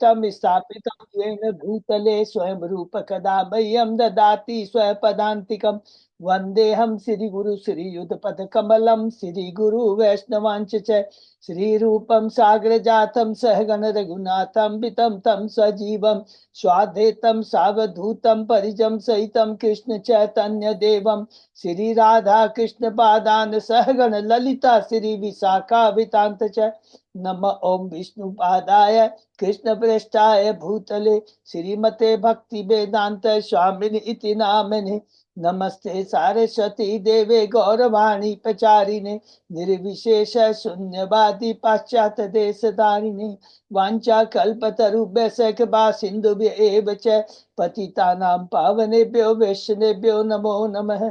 तिष्ठम स्थापितं येन भूतले स्वयं रूप कदा मह्यं ददाति स्वपदान्तिकम् वन्देऽहं श्रीगुरु श्रीयुतपद कमलं श्रीगुरु वैष्णवांच च श्रीरूपं साग्रजातं सहगण रघुनाथं वितं तं सजीवं स्वाद्वैतं सावधूतं परिजं सहितं कृष्ण चैतन्य देवं श्री राधा कृष्ण पादान सहगण ललिता श्री विशाखा वितांत च नम ओम विष्णु पादाय कृष्ण प्रेष्ठाय भूतले श्रीमते भक्ति वेदांत स्वामिनि इति नामिने नमस्ते सारस्वती देवे गौरवाणी प्रचारिणे निर्विशेष शून्यवादी पाश्चात्य देश धारिणे वांछा कल्पतरुभ्यश्च कृपा सिन्धुभ्य एव च पतितानां पावनेभ्यो वैष्णवेभ्यो नमो नमः।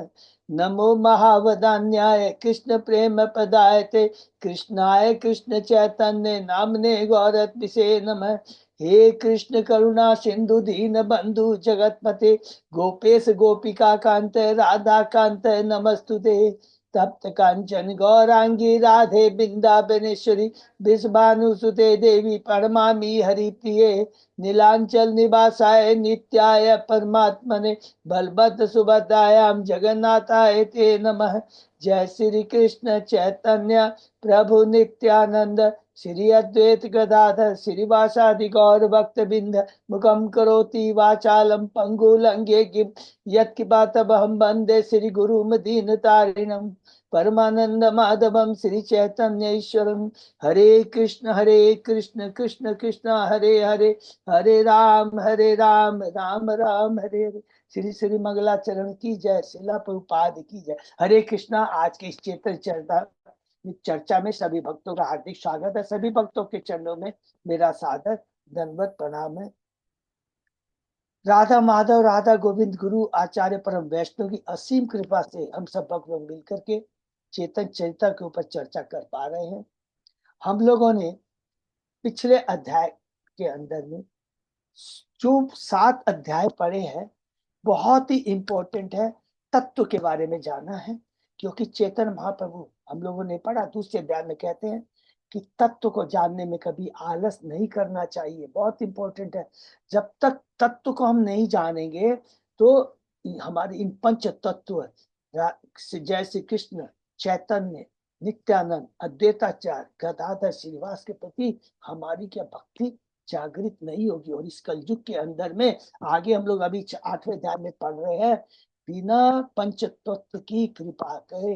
नमो महावदान्याय कृष्ण प्रेम पदायते कृष्णाय कृष्ण चैतन्य नामने गौरत्मिषे नमः। हे कृष्ण करुणा सिंधु दीन बंधु जगतपते गोपेश गोपिका कांत राधा कांत नमस्तुते तप्त कांचन गौरांगी राधे बिंदाबनेश्वरी विश्वानुसुते देवी परमामी हरि प्रिये नीलांचल निवासाय नित्याय परमात्मने बलभद्र सुभद्रायाम जगन्नाथाय ते नमः। जय श्री कृष्ण चैतन्य प्रभु नित्यानंद श्री अद्वैत गदाधर श्रीवासादि गौर भक्त बिंद मुखम करोति वाचालम पंगुलंगे गिम यत्किपातभं वंदे श्री गुरुम दीनतारिणम परमानंद माधवम श्री चैतन्य ईश्वरम। हरे कृष्ण कृष्ण कृष्ण हरे हरे हरे राम राम राम हरे हरे। श्री श्री मंगलाचरण की जय, शिला प्रभुपाद की जय। हरे कृष्णा। आज के इस चेतन चर्चा में सभी भक्तों का हार्दिक स्वागत है। सभी भक्तों के चरणों में मेरा सादर दंडवत प्रणाम है। राधा माधव राधा गोविंद गुरु आचार्य परम वैष्णव की असीम कृपा से हम सब भक्त लोग मिलकर के चेतन चरित्र के ऊपर चर्चा कर पा रहे हैं। हम लोगों ने पिछले अध्याय के अंदर में जो 7 अध्याय पढ़े हैं बहुत ही इंपॉर्टेंट है। तत्व के बारे में जाना है, क्योंकि चेतन महाप्रभु हम लोगों ने पढ़ा दूसरे अध्याय में कहते हैं कि तत्व को जानने में कभी आलस नहीं करना चाहिए। बहुत इंपॉर्टेंट है। जब तक तत्व को हम नहीं जानेंगे तो हमारे इन पंच तत्व जय श्री कृष्ण चैतन्य नित्यानंद अद्वैताचार्य गदाधर श्रीवास के प्रति हमारी क्या भक्ति जागृत नहीं होगी। और इस कलयुग के अंदर में आगे हम लोग अभी 8वें अध्याय में पढ़ रहे हैं, बिना पंच तत्व की कृपा करे,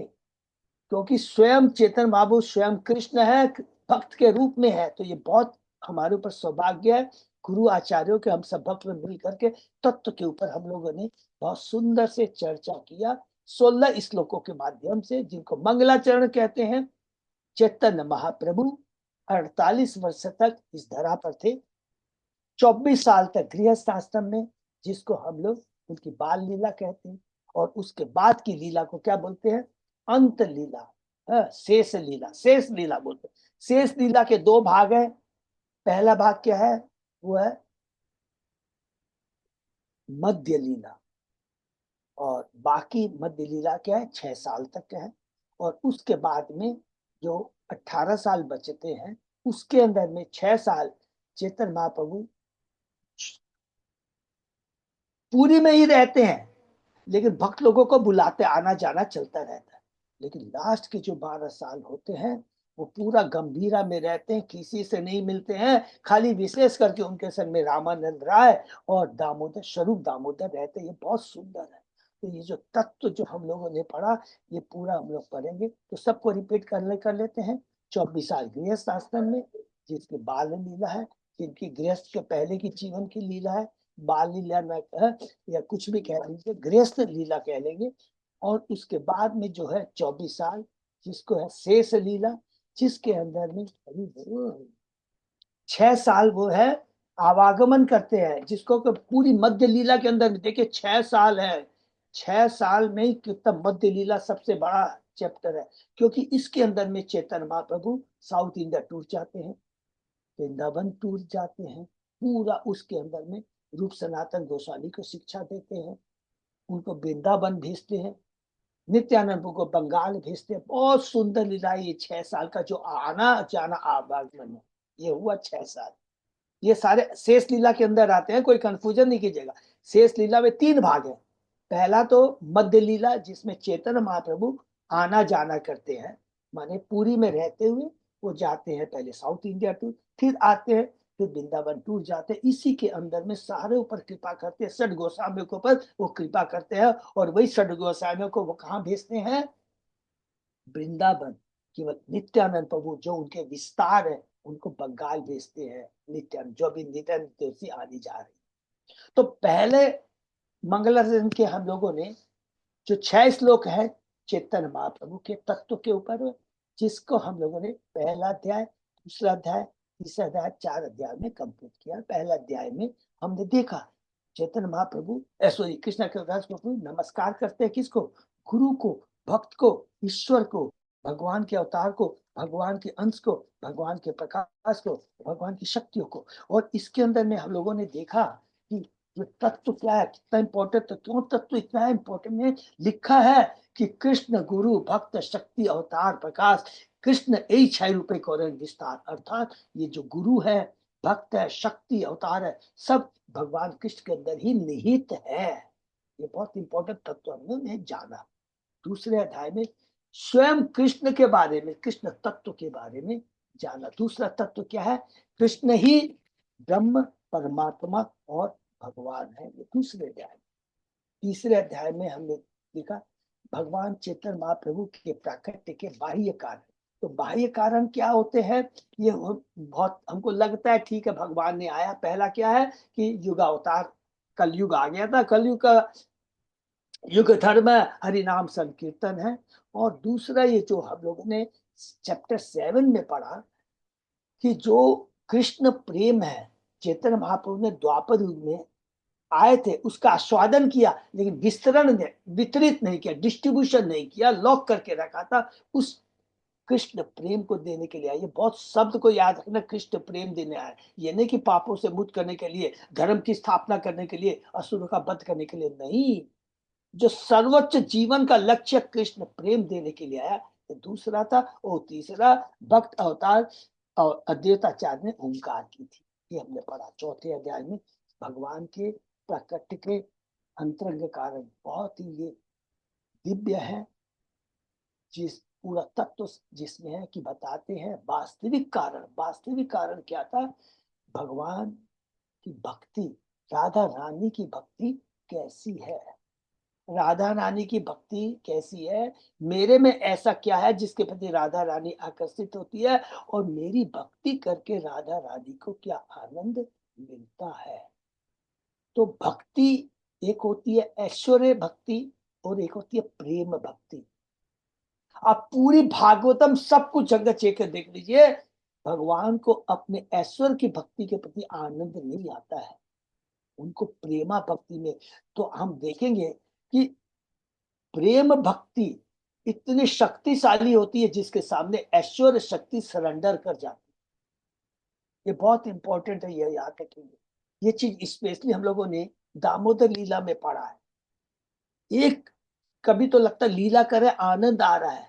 क्योंकि स्वयं चेतन बाबू स्वयं कृष्ण है, भक्त के रूप में है। तो ये बहुत हमारे ऊपर सौभाग्य है गुरु आचार्यों के, हम सब भक्त में मिल करके तत्व के ऊपर हम लोगों ने बहुत सुंदर से चर्चा किया 16 श्लोकों के माध्यम से, जिनको मंगलाचरण कहते हैं। चैतन्य महाप्रभु 48 वर्ष तक इस धरा पर थे, 24 साल तक गृहस्थ आश्रम में, जिसको हम लोग उनकी बाल लीला कहते हैं। और उसके बाद की लीला को क्या बोलते हैं? अंत लीला, शेष लीला, शेष लीला बोलते हैं। शेष लीला के 2 भाग हैं। पहला भाग क्या है? वो है मध्य लीला, और बाकी मध्य लीला क्या है? 6 साल तक का है। और उसके बाद में जो 18 साल बचते हैं, उसके अंदर में 6 साल चेतन महाप्रभु पूरी में ही रहते हैं, लेकिन भक्त लोगों को बुलाते, आना जाना चलता रहता है। लेकिन लास्ट के जो 12 साल होते हैं वो पूरा गंभीरा में रहते हैं, किसी से नहीं मिलते हैं, खाली विशेष करके उनके संग में रामानंद राय और दामोदर स्वरूप दामोदर रहते हैं। ये बहुत सुंदर है। तो ये जो तत्व जो हम लोगों ने पढ़ा, ये पूरा हम लोग पढ़ेंगे। तो सबको रिपीट कर लेते हैं। 24 साल गृहस्थ आश्रम में, जिसकी बाल लीला है, जिनकी गृहस्थ के पहले की जीवन की लीला है, बाल लीला न या कुछ भी कह लीजिए, गृहस्थ लीला कह लेंगे। और उसके बाद में जो है 24 साल, जिसको है शेष लीला, जिसके अंदर में 6 साल वो है आवागमन करते हैं, जिसको पूरी मध्य लीला के अंदर देखिए 6 साल है। 6 साल में कितना मध्य लीला सबसे बड़ा चैप्टर है, क्योंकि इसके अंदर में चेतन महाप्रभु साउथ इंडिया टूर जाते हैं, वृंदावन टूर जाते हैं, पूरा उसके अंदर में रूप सनातन गोस्वामी को शिक्षा देते हैं, उनको वृंदावन भेजते हैं, नित्यानंद को बंगाल भेजते हैं। बहुत सुंदर लीला। ये 6 साल का जो आना जाना आवागमन है, ये हुआ 6 साल। ये सारे शेष लीला के अंदर आते हैं, कोई कंफ्यूजन नहीं कीजिएगा। शेष लीला में 3 भाग है। पहला तो मध्य लीला, जिसमें चैतन्य महाप्रभु आना जाना करते हैं, माने पुरी में रहते हुए वो जाते हैं पहले साउथ इंडिया टूर, फिर आते हैं, फिर वृंदावन टूर जाते हैं। इसी के अंदर में सारे ऊपर कृपा करते हैं, षड गोस्वामियों के ऊपर वो कृपा करते हैं, और वही षड गोस्वामियों को वो कहाँ भेजते हैं? वृंदावन। केवल नित्यानंद प्रभु जो उनके विस्तार है, उनको बंगाल भेजते हैं नित्यानंद, जो भी नित्यानंद तुलसी आनी जा रही। तो पहले मंगलाचरण के हम लोगों ने जो 6 श्लोक है चैतन्य महाप्रभु के तत्व के ऊपर, जिसको हम लोगों ने पहला अध्याय, दूसरा अध्याय, तीसरा अध्याय, 4 अध्याय में कंप्लीट किया। पहला अध्याय में हमने देखा चैतन्य महाप्रभु सॉरी कृष्ण प्रभु नमस्कार करते हैं किसको? गुरु को, भक्त को, ईश्वर को, भगवान के अवतार को, भगवान के अंश को, भगवान के प्रकाश को, भगवान की शक्तियों को। और इसके अंदर में हम लोगों ने देखा कि जो तत्व क्या है, कितना इंपॉर्टेंट, तो क्यों तत्व इतना इंपॉर्टेंट है? लिखा है कि कृष्ण गुरु भक्त शक्ति अवतार प्रकाश, कृष्ण यही 6 रूपये कौरन विस्तार। अर्थात ये जो गुरु है, भक्त है, शक्ति अवतार है, सब भगवान कृष्ण के अंदर ही निहित है। ये बहुत इंपॉर्टेंट तत्व हमने जाना। दूसरे अध्याय में स्वयं कृष्ण के बारे में, कृष्ण तत्व के बारे में जाना। दूसरा तत्व क्या है? कृष्ण ही ब्रह्म, परमात्मा और भगवान है, ये दूसरे अध्याय। तीसरे अध्याय में हमने देखा भगवान चैतन्य महाप्रभु के प्राकट्य के बाह्य कारण। तो बाह्य कारण क्या होते हैं? ये बहुत हमको लगता है ठीक है, भगवान ने आया। पहला क्या है कि युग अवतार, कलयुग आ गया था, कलयुग का युग धर्म है, हरि नाम संकीर्तन है। और दूसरा ये जो हम लोगों ने चैप्टर 7 में पढ़ा कि जो कृष्ण प्रेम है, चैतन्य महाप्रभु ने द्वापर युग में आए थे, उसका आस्वादन किया, लेकिन विस्तरण ने वितरित नहीं किया, डिस्ट्रीब्यूशन नहीं किया, लॉक करके रखा था। उस कृष्ण प्रेम को देने के लिए आए। ये बहुत शब्द को याद रखना, कृष्ण प्रेम देने आए। ये नहीं कि पापों से मुक्त करने के लिए, धर्म की स्थापना करने के लिए, असुरों का वध करने के लिए नहीं। जो सर्वोच्च जीवन का लक्ष्य कृष्ण प्रेम देने के लिए आया, तो दूसरा था। और तीसरा भक्त अवतार और अद्वैताचार्य ने ओंकार की थी, ये हमने पढ़ा चौथे अध्याय में। भगवान के प्रकृति के अंतरंग कारण बहुत ही ये दिव्य है, जिस पूरा तत्व जिसमें है कि बताते हैं वास्तविक कारण। वास्तविक कारण क्या था? भगवान की भक्ति, राधा रानी की भक्ति कैसी है? राधा रानी की भक्ति कैसी है? मेरे में ऐसा क्या है जिसके प्रति राधा रानी आकर्षित होती है, और मेरी भक्ति करके राधा रानी को क्या आनंद मिलता है? तो भक्ति एक होती है ऐश्वर्य भक्ति, और एक होती है प्रेम भक्ति। आप पूरी भागवतम सब कुछ जगह चेक कर देख लीजिए, भगवान को अपने ऐश्वर्य की भक्ति के प्रति आनंद नहीं आता है, उनको प्रेमा भक्ति में। तो हम देखेंगे कि प्रेम भक्ति इतनी शक्तिशाली होती है जिसके सामने ऐश्वर्य शक्ति सरेंडर कर जाती है। ये बहुत इंपॉर्टेंट है, ये याद रखेंगे। ये चीज स्पेशली हम लोगों ने दामोदर लीला में पढ़ा है। एक कभी तो लगता लीला करे आनंद आ रहा है,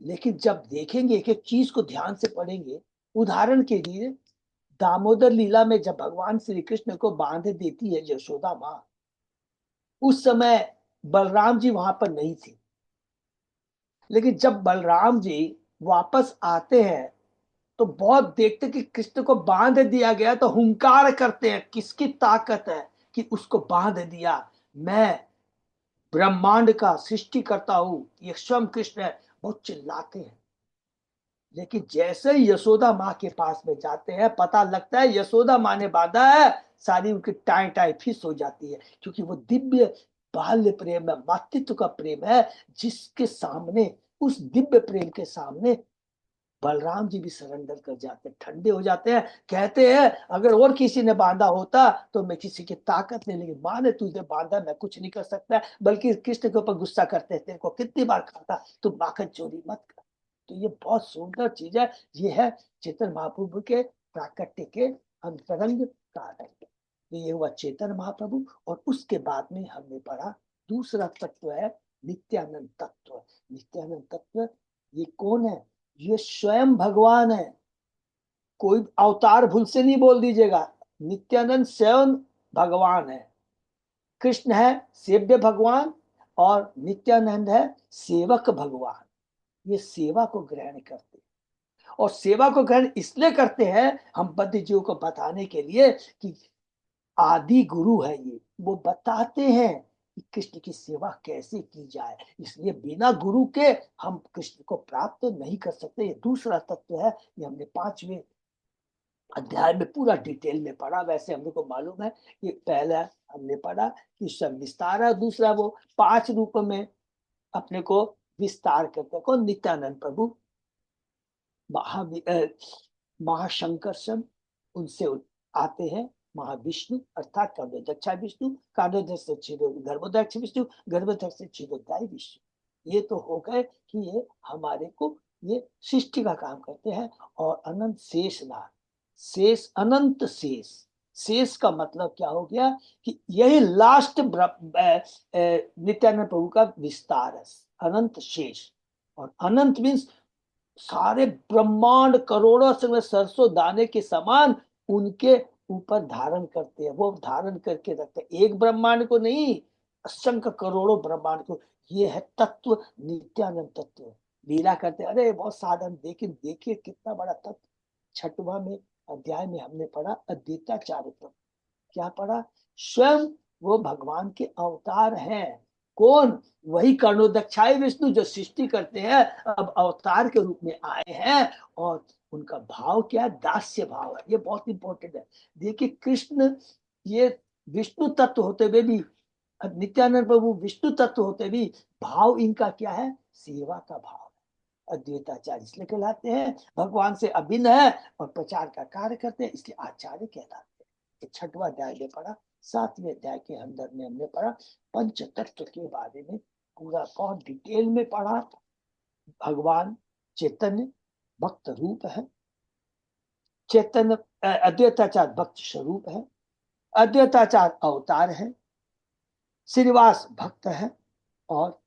लेकिन जब देखेंगे एक एक चीज को ध्यान से पढ़ेंगे, उदाहरण के लिए दामोदर लीला में जब भगवान श्री कृष्ण को बांध देती है यशोदा माँ, उस समय बलराम जी वहां पर नहीं थे। लेकिन जब बलराम जी वापस आते हैं तो बहुत देखते कि कृष्ण को बांध दिया गया, तो हुंकार करते हैं किसकी ताकत है कि उसको बांध दिया, मैं ब्रह्मांड का सृष्टि करता हूं, ये स्वयं कृष्ण है, बहुत चिल्लाते हैं। लेकिन जैसे ही यशोदा माँ के पास में जाते हैं, पता लगता है यशोदा माँ ने बांधा है, सारी उनकी टाई टाई फिस हो जाती है, क्योंकि वो दिव्य बाल्य प्रेम है, मातृत्व का प्रेम है, जिसके सामने, उस दिव्य प्रेम के सामने बलराम जी भी सरेंडर कर जाते हैं, ठंडे हो जाते हैं। कहते हैं अगर और किसी ने बांधा होता तो मैं किसी की ताकत नहीं, लेकिन माँ ने तुझे बांधा, मैं कुछ नहीं कर सकता। बल्कि कृष्ण के ऊपर गुस्सा करते हैं, तेरे को कितनी बार खाता, तू माखन चोरी मत कर। तो ये बहुत सुंदर चीज है। ये है चैतन्य महाप्रभु के प्राकट्य के अंतरंग कारण। ये हुआ चैतन्य महाप्रभु। और उसके बाद में हमने पढ़ा दूसरा तत्व है नित्यानंद तत्व। नित्यानंद तत्व ये कौन है? ये स्वयं भगवान है। कोई अवतार भूल से नहीं बोल दीजिएगा, नित्यानंद स्वयं भगवान है, कृष्ण है सेव्य भगवान, और नित्यानंद है सेवक भगवान। ये सेवा को ग्रहण करते हैं, और सेवा को ग्रहण इसलिए करते हैं हम बद्ध जीवों को बताने के लिए कि आदि गुरु है ये, वो बताते हैं कि कृष्ण की सेवा कैसे की जाए। इसलिए बिना गुरु के हम कृष्ण को प्राप्त नहीं कर सकते। ये दूसरा तत्व है, ये हमने 5वें अध्याय में पूरा डिटेल में पढ़ा। वैसे हम लोग को मालूम है, ये पहला हमने पढ़ा कि सब विस्तार है, दूसरा वो 5 रूप में अपने को विस्तार करते हैं। कौन? नित्यानंद प्रभु, महाशंकर्षण, उनसे आते हैं महाविष्णु अर्थात कांडोदक्षा विष्णु, कांडोदक्ष से गर्भोदक्ष विष्णु, गर्भोदक्ष से क्षीरोदय विष्णु। ये तो हो गए कि ये हमारे को ये सृष्टि का काम करते हैं। और अनंत शेष नाग, शेष अनंत शेष, शेष का मतलब क्या हो गया कि यही लास्ट नित्यानंद प्रभु का विस्तार है, अनंत शेष। और अनंत मीन्स सारे ब्रह्मांड करोड़ों से सरसों दाने के समान उनके ऊपर धारण करते हैं, वो धारण करके रखते हैं, एक ब्रह्मांड को नहीं, असंख्य करोड़ों ब्रह्मांड को। ये है तत्व, नित्यानंद तत्व। लीला करते अरे बहुत साधन, लेकिन देखिए कितना बड़ा तत्व। 6वां में अध्याय में हमने पढ़ा अद्वैताचार्य तत्व। क्या पढ़ा? स्वयं वो भगवान के अवतार हैं। कौन? वही कर्णोदक्षाय विष्णु जो सृष्टि करते हैं, अब अवतार के रूप में आए हैं। और उनका भाव क्या है? दास्य भाव है। ये बहुत इंपॉर्टेंट है। देखिए कृष्ण ये विष्णु तत्व होते हुए भी, नित्यानंद प्रभु विष्णु तत्व होते भी, भाव इनका क्या है? सेवा का भाव है। अद्वैताचार्य इसलिए कहलाते हैं, भगवान से अभिन्न है और प्रचार का कार्य करते हैं, इसलिए आचार्य कहलाते हैं। 6वां अध्याय में पढ़ा। 7वें अध्याय के अंदर में हमने पढ़ा पंच तत्व के बारे में, पूरा बहुत डिटेल में पढ़ा। भगवान चैतन्य भक्त रूप है, चैतन्य अद्वैताचार्य भक्त स्वरूप है, अद्वैताचार्य अवतार है, श्रीवास भक्त है, और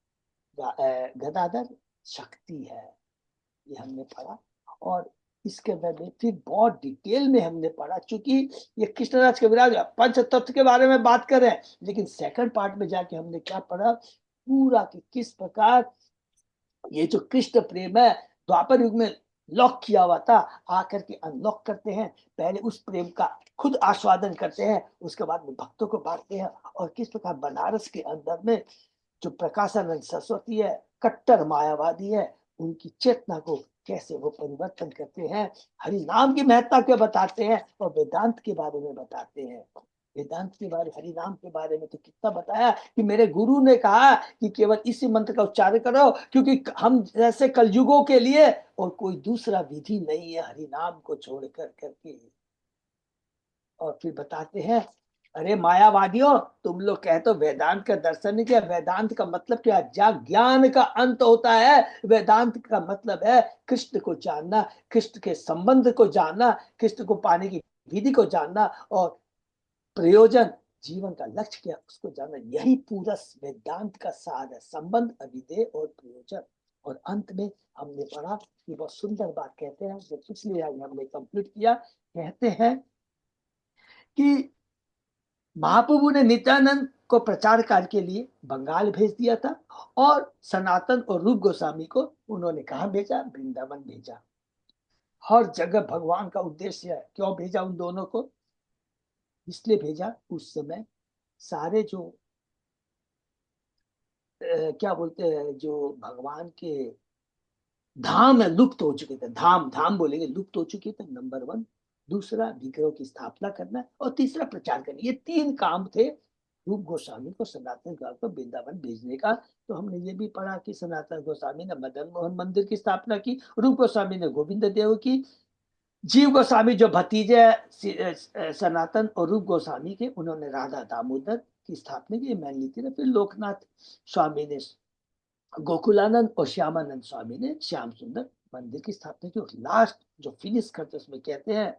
गदाधर शक्ति है। ये हमने पढ़ा। और इसके बाद में फिर बहुत डिटेल में हमने पढ़ा, चूंकि ये कृष्णराज कविराज पंच तत्व के बारे में बात कर रहे हैं, लेकिन सेकंड पार्ट में जाके हमने क्या पढ़ा पूरा कि किस प्रकार ये जो कृष्ण प्रेम है द्वापर युग में लॉक किया हुआ था, आकर के अनलॉक करते हैं। पहले उस प्रेम का खुद आस्वादन करते हैं, उसके बाद में भक्तों को बांटते हैं। और किस प्रकार बनारस के अंदर में जो प्रकाशानंद सरस्वती है, कट्टर मायावादी है, उनकी चेतना को कैसे वो परिवर्तन करते हैं, हरि नाम की महत्ता को बताते हैं, और वेदांत के बारे में बताते हैं। वेदांत के बारे, हरि नाम के बारे में तो कितना बताया कि मेरे गुरु ने कहा कि केवल इसी मंत्र का उच्चारण करो, क्योंकि हम जैसे कलयुगों के लिए और कोई दूसरा विधि नहीं है हरि नाम को छोड़ कर करके। और फिर बताते हैं, अरे मायावादियों, तुम लोग कहते हो वेदांत का दर्शन नहीं किया। वेदांत का मतलब क्या? ज्ञान का अंत होता है। वेदांत का मतलब है कृष्ण को जानना, कृष्ण के संबंध को जानना, कृष्ण को पाने की विधि को जानना, और प्रयोजन, जीवन का लक्ष्य क्या उसको जानना। यही पूरा वेदांत का सार है, संबंध, अभिधेय और प्रयोजन। और अंत में हमने पढ़ा कि बहुत सुंदर बात कहते हैं, जो पिछले आज हमने कंप्लीट किया। कहते हैं कि महाप्रभु ने नित्यानंद को प्रचार कार्य के लिए बंगाल भेज दिया था, और सनातन और रूप गोस्वामी को उन्होंने कहा भेजा? वृंदावन भेजा। हर जगह भगवान का उद्देश्य है। क्यों भेजा उन दोनों को? इसलिए भेजा, उस समय सारे जो क्या बोलते हैं, जो भगवान के धाम है लुप्त हो चुके थे। धाम धाम बोलेंगे, लुप्त हो चुके थे, नंबर 1। दूसरा विग्रह की स्थापना करना, और तीसरा प्रचार करना। ये 3 काम थे रूप गोस्वामी को सनातन गांव को वृंदावन भेजने का। तो हमने ये भी पढ़ा कि सनातन गोस्वामी ने मदन मोहन मंदिर की स्थापना की, रूप गोस्वामी ने गोविंद देव की, जीव गोस्वामी जो भतीजे सनातन और रूप गोस्वामी के, उन्होंने राधा दामोदर की स्थापना की, मैन ली थी। फिर लोकनाथ स्वामी ने, गोकुलानंद और श्यामानंद स्वामी ने श्याम सुंदर मंदिर की स्थापना की। और लास्ट जो फिनिश करते उसमें कहते हैं,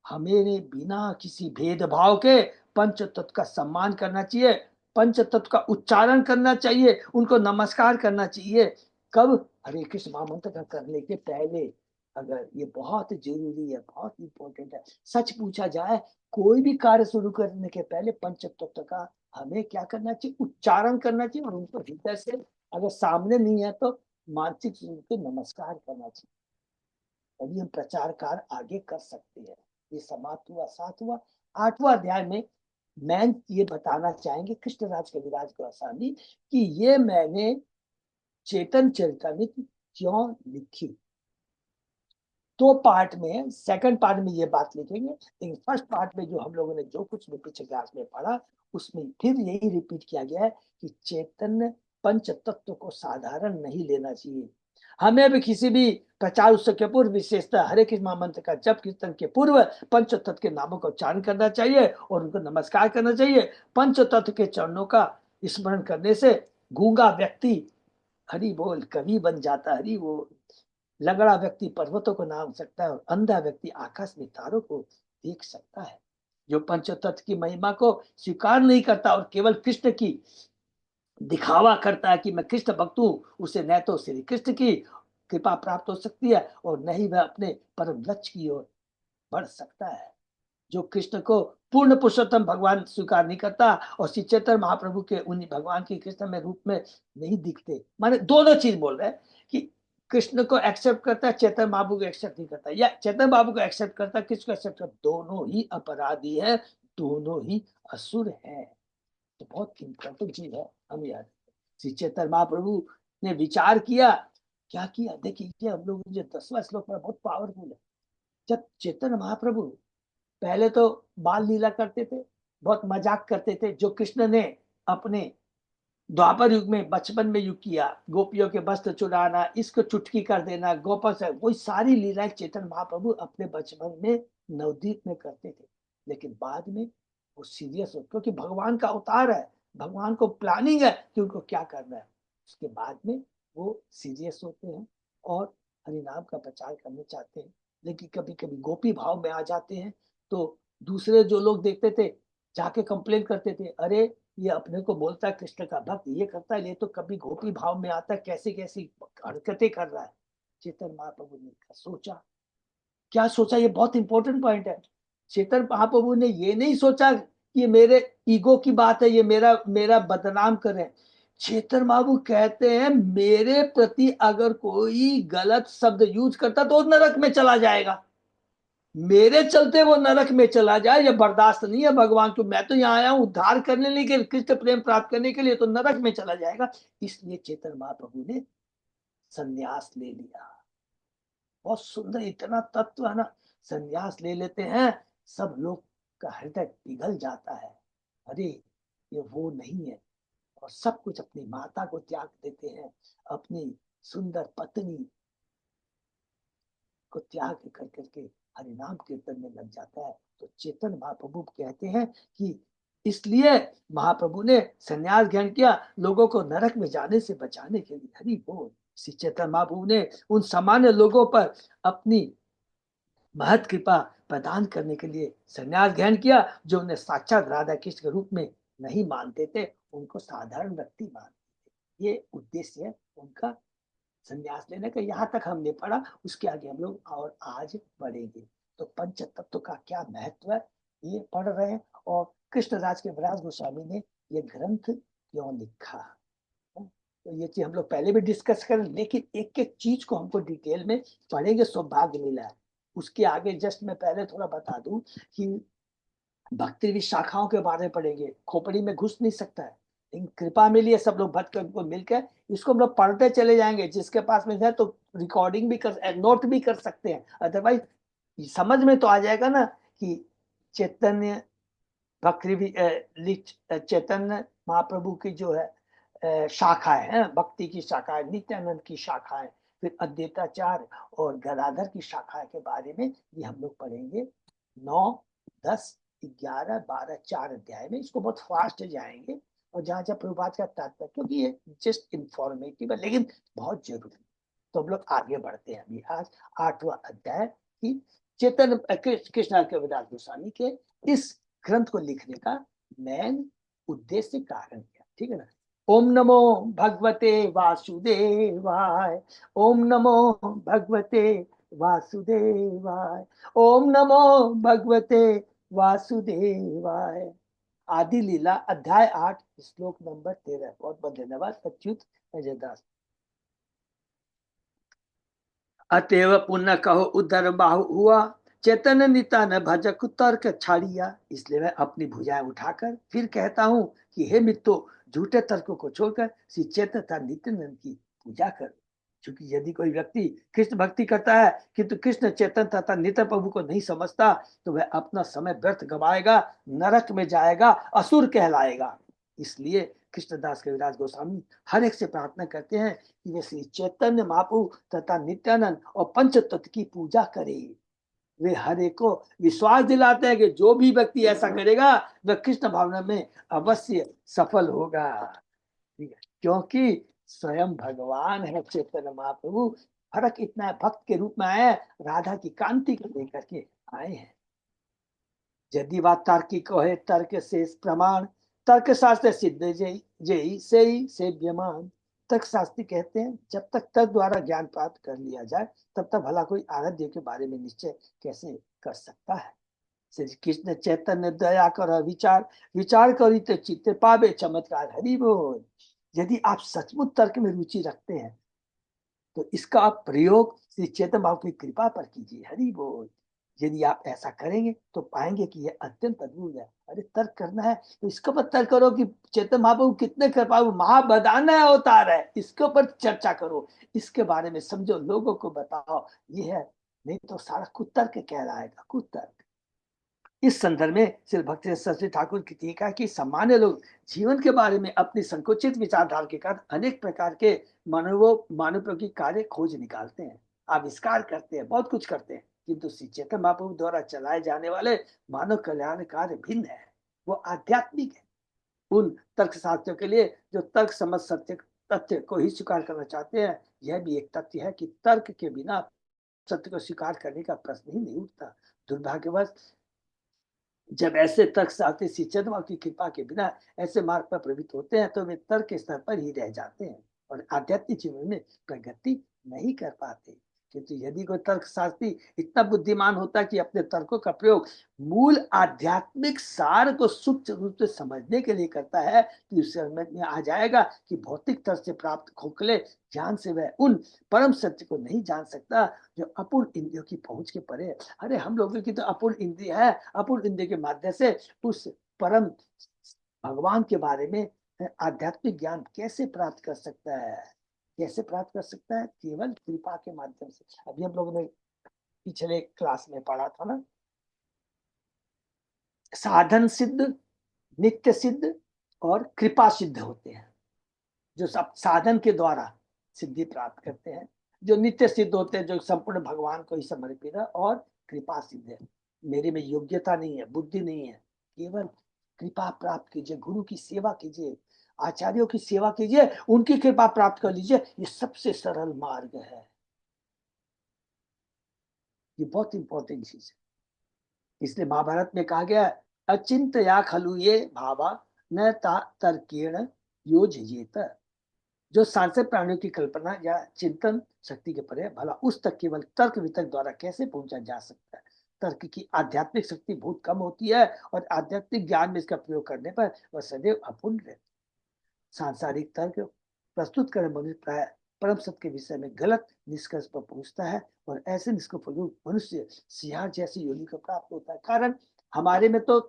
हमें बिना किसी भेदभाव के पंच तत्व का सम्मान करना चाहिए, पंच तत्व का उच्चारण करना चाहिए, उनको नमस्कार करना चाहिए। कब? हरे कृष्ण महामंत्र का करने के पहले। अगर ये बहुत जरूरी है, बहुत इंपॉर्टेंट है। सच पूछा जाए, कोई भी कार्य शुरू करने के पहले पंच तत्व का हमें क्या करना चाहिए, उच्चारण करना चाहिए, और उनको भीतर से, अगर सामने नहीं है तो मानसिक रूप से नमस्कार करना चाहिए, तभी हम प्रचार कार्य आगे कर सकते हैं। ये समाप्त हुआ, 7वां। 8वां अध्याय में मैं ये बताना चाहेंगे कृष्णराज कविराज गोस्वामी कि ये मैंने चेतन चरितमित क्यों लिखी। दो पार्ट में, सेकंड पार्ट में ये बात लिखेंगे, लेकिन फर्स्ट पार्ट में जो हम लोगों ने जो कुछ भी पिछले क्लास में पढ़ा, उसमें फिर यही रिपीट किया गया है कि चैतन्य पंच तत्व को साधारण नहीं लेना चाहिए। हमें भी किसी भी प्रचार उत्सव के पूर्व, विशेषतः हरे कृष्ण महामंत्र का जप कीर्तन के पूर्व, पंच तत्व के नामों का उच्चारण करना चाहिए और उनको नमस्कार करना चाहिए। पंच तत्व के चरणों का स्मरण करने से गूंगा व्यक्ति हरि बोल कवि बन जाता, हरि बोल। लगड़ा व्यक्ति पर्वतों को नाम सकता है और अंधा व्यक्ति आकाश में तारों को देख सकता है। जो पंचतत्व की महिमा को स्वीकार नहीं करता और केवल कृष्ण की दिखावा करता है कि मैं कृष्ण भक्त हूं, उसे न तो श्री कृष्ण की कृपा प्राप्त हो सकती है और न ही वह अपने परम लक्ष्य की ओर बढ़ सकता है। जो कृष्ण को पूर्ण पुरुषोत्तम भगवान स्वीकार नहीं करता और श्री चैतन्य महाप्रभु के उन भगवान के कृष्ण में रूप में नहीं दिखते, माने दोनों चीज बोल रहे हैं कि कृष्ण को एक्सेप्ट करता है, चैतन्य महाप्रभु को एक्सेप्ट नहीं करता, या चैतन्य महाप्रभु को एक्सेप्ट करता है, किसको एक्सेप्ट करता, दोनों ही अपराधी है, दोनों ही असुर है। तो बहुत इंपॉर्टेंट चीज है, हम याद। श्री चैतन्य महाप्रभु ने विचार किया, क्या किया देखिए, हम लोग जो 10वां श्लोक पर बहुत पावरफुल है। जब चैतन्य महाप्रभु पहले तो बाल लीला करते थे, बहुत मजाक करते थे, जो कृष्ण ने अपने द्वापर युग में बचपन में युग किया, गोपियों के वस्त्र चुराना, इसको चुटकी कर देना, गोपा से वही सारी लीलाएं चैतन्य महाप्रभु अपने बचपन में नवदीप में करते थे। लेकिन बाद में वो सीरियस हो, क्योंकि भगवान का अवतार है, भगवान को प्लानिंग है कि उनको क्या करना है। उसके बाद में वो सीरियस होते हैं और हरिनाम का प्रचार करना चाहते हैं, लेकिन कभी कभी गोपी भाव में आ जाते हैं। तो दूसरे जो लोग देखते थे जाके कंप्लेन करते थे, अरे ये अपने को बोलता है कृष्ण का भक्त, ये करता है, ये तो कभी गोपी भाव में आता है, कैसी कैसी हरकतें कर रहा है। चेतन महाप्रभु ने सोचा, क्या सोचा, ये बहुत इंपॉर्टेंट पॉइंट है। चेतन महाप्रभु ने ये नहीं सोचा कि मेरे ईगो की बात है, ये मेरा मेरा बदनाम करें। चेतन महाप्रभु कहते हैं मेरे प्रति अगर कोई गलत शब्द यूज करता तो नरक में चला जाएगा, मेरे चलते वो नरक में चला जाए, ये बर्दाश्त नहीं है भगवान को। मैं तो यहाँ आया हूँ उद्धार करने के लिए, कृष्ण प्रेम प्राप्त करने के लिए, तो नरक में चला जाएगा। इसलिए चेतन महाप्रभु ने संन्यास ले लिया। बहुत सुंदर, इतना तत्व है ना। संन्यास ले लेते हैं, सब लोग का हृदय पिघल जाता है, अरे ये वो नहीं है। और सब कुछ अपनी माता को त्याग देते हैं, अपनी सुंदर पत्नी को त्याग कर करके हरिनाम कीर्तन में लग जाता है। तो चेतन महाप्रभु कहते हैं कि इसलिए महाप्रभु ने संन्यास ग्रहण किया, लोगों को नरक में जाने से बचाने के लिए। हरि बोल। श्री चेतन महाप्रभु ने उन सामान्य लोगों पर अपनी महत कृपा प्रदान करने के लिए संन्यास ग्रहण किया, जो उन्हें साक्षात राधा कृष्ण के रूप में नहीं मानते थे, उनको साधारण व्यक्ति मानते थे। ये उद्देश्य है उनका संन्यास लेने का। यहाँ तक हमने पढ़ा, उसके आगे हम लोग और आज बढ़ेंगे। तो पंच तत्व का क्या महत्व है ये पढ़ रहे हैं, और कृष्णराज के विराज गोस्वामी ने ये ग्रंथ क्यों लिखा। तो ये चीज हम लोग पहले भी डिस्कस करें, लेकिन एक एक चीज को हमको डिटेल में पढ़ेंगे, सौभाग्य मिला है। उसके आगे जस्ट मैं पहले थोड़ा बता दूं कि भक्ति की शाखाओं के बारे में पढ़ेंगे। खोपड़ी में घुस नहीं सकता है, लेकिन कृपा मिली है सब लोग भक्त को मिलकर, इसको हम लोग पढ़ते चले जाएंगे। जिसके पास में है तो रिकॉर्डिंग भी कर, नोट भी कर सकते हैं, अदरवाइज समझ में तो आ जाएगा ना कि चैतन्य भक्ति भी चैतन्य महाप्रभु की जो है शाखाएं हैं, भक्ति की शाखाएं, नित्यानंद की शाखाएं, फिर अद्वैताचार्य और गदाधर की शाखा के बारे में ये हम लोग पढ़ेंगे। 9, 10, 11, 12, 4 अध्याय में। इसको बहुत फास्ट जाएंगे, और जहां जहाँ प्रभुपाद का तात्पर्य, क्योंकि ये जस्ट इंफॉर्मेटिव है लेकिन बहुत जरूरी। तो हम लोग आगे बढ़ते हैं अभी। आज 8वां अध्याय की चेतन कृष्ण कविराज गोस्वामी के इस ग्रंथ को लिखने का मेन उद्देश्य कारण क्या, ठीक है ना। ओम नमो भगवते वासुदेवाय, ओम नमो भगवते वासुदेवाय। ओम नमो भगवते वासुदेवाय। आदि लीला अध्याय 8 श्लोक नंबर 13। बहुत बहुत धन्यवाद अच्युत अजय दास। अतएव पुण्य कहो उधर बाहु हुआ, चैतन्य निता न भजक तर्क छाड़िया। इसलिए मैं अपनी भुजाएं उठाकर फिर कहता हूँ कि हे मित्रों, झूठे तर्कों को छोड़कर श्री चैतन्य तथा नित्यानंद की पूजा करो। क्योंकि यदि कोई व्यक्ति कृष्ण भक्ति करता है किंतु कृष्ण चैतन्य तथा नित्य प्रभु को नहीं समझता, तो वह अपना समय व्यर्थ गवाएगा, नरक में जाएगा, असुर कहलाएगा। इसलिए कृष्णदास कविराज गोस्वामी हर एक से प्रार्थना करते हैं कि वे श्री चैतन्य महाप्रभु तथा नित्यानंद और पंच तत्व की पूजा करे। वे हर एक को विश्वास दिलाते हैं कि जो भी व्यक्ति ऐसा करेगा वह कृष्ण भावना में अवश्य सफल होगा। ठीक है, क्योंकि स्वयं भगवान है चैतन्य महाप्रभु। फर्क इतना है, भक्त के रूप में आए हैं, राधा की कांति को लेकर के आए हैं। यदि बात तार्किक है, तर्क से प्रमाण, तर्क शास्त्र सिद्ध जय जय से ही सेव्यमान। तर्क शास्त्री कहते हैं जब तक तर्क द्वारा ज्ञान प्राप्त कर लिया जाए तब तक भला कोई आराध्य के बारे में निश्चय कैसे कर सकता है। श्री कृष्ण चैतन्य दया कर विचार, विचार करी तो चित्त पावे चमत्कार। हरि बोल। यदि आप सचमुच तर्क में रुचि रखते हैं तो इसका आप प्रयोग श्री चैतन्य बाबू की कृपा पर कीजिए। हरि बोल। यदि आप ऐसा करेंगे तो पाएंगे कि यह अत्यंत अद्भुत है। अरे तर्क करना है तो इसके ऊपर तर्क करो कि चैतन्य महाप्रभु कितने कृपालु महाबदान अवतार है, इसके ऊपर चर्चा करो, इसके बारे में समझो, लोगों को बताओ। ये है, नहीं तो सारा कुतर्क कहलाएगा, कुतर्क। इस संदर्भ में श्री भक्ति सरस्वती ठाकुर की टीका कि सामान्य लोग जीवन के बारे में अपनी संकुचित विचारधारा के कारण अनेक प्रकार के मानवोपयोगी कार्य खोज निकालते हैं, आविष्कार करते हैं, बहुत कुछ करते हैं, किंतु श्री चैतन्य महाप्रभु द्वारा चलाए जाने वाले मानव कल्याण कार्य भिन्न है, वो आध्यात्मिक है। उन तर्क शास्त्रियों के लिए जो तर्क समझ सत्य तथ्य को ही स्वीकार करना चाहते हैं, यह भी एक तथ्य है कि तर्क के बिना सत्य को स्वीकार करने का प्रश्न ही नहीं उठता। दुर्भाग्यवश जब ऐसे तर्क शास्त्री श्री चैतन्य की कृपा के बिना ऐसे मार्ग पर प्रवृत्त होते हैं तो वे तर्क के स्तर पर ही रह जाते हैं और आध्यात्मिक जीवन में प्रगति नहीं कर पाते। क्योंकि यदि कोई तर्क शास्त्री इतना बुद्धिमान होता कि अपने तर्कों का प्रयोग मूल आध्यात्मिक सार को सूक्ष्म रूप से समझने के लिए करता है तो उस समझ में आ जाएगा कि भौतिक तर्क से प्राप्त खोखले ज्ञान से वह उन परम सत्य को नहीं जान सकता जो अपूर्ण इंद्रियों की पहुंच के परे है। अरे हम लोगों की तो अपूर्ण इंद्रिय है, अपूर्ण इंद्रिय के माध्यम से उस परम भगवान के बारे में आध्यात्मिक ज्ञान कैसे प्राप्त कर सकता है, कैसे प्राप्त कर सकता है? केवल कृपा के माध्यम से। अभी हम लोगों ने पिछले क्लास में पढ़ा था ना, साधन सिद्ध, नित्य सिद्ध और कृपा सिद्ध होते हैं। जो सब साधन के द्वारा सिद्धि प्राप्त करते हैं, जो नित्य सिद्ध होते हैं, जो संपूर्ण भगवान को ही समर्पित है, और कृपा सिद्ध है, मेरे में योग्यता नहीं है, बुद्धि नहीं है, केवल कृपा प्राप्त कीजिए, गुरु की सेवा कीजिए, आचार्यों की सेवा कीजिए, उनकी कृपा प्राप्त कर लीजिए। ये सबसे सरल मार्ग है, ये बहुत इंपॉर्टेंट चीज है। इसलिए महाभारत में कहा गया अचिंत या खलु ये भावा न तर्केण योजयेत। जो सांसद प्राणियों की कल्पना या चिंतन शक्ति के परे, भला उस तक केवल तर्क वितर्क द्वारा कैसे पहुंचा जा सकता है? तर्क की आध्यात्मिक शक्ति बहुत कम होती है और आध्यात्मिक ज्ञान में इसका प्रयोग करने पर वह सदैव अपूर्ण रहती। सांसारिक तर्क प्रस्तुत कर मनुष्य प्राय परम सत्य के विषय में गलत निष्कर्ष पर पहुंचता है और ऐसे निष्कर्ष मनुष्य सियार जैसी योनि को प्राप्त होता है। कारण हमारे में तो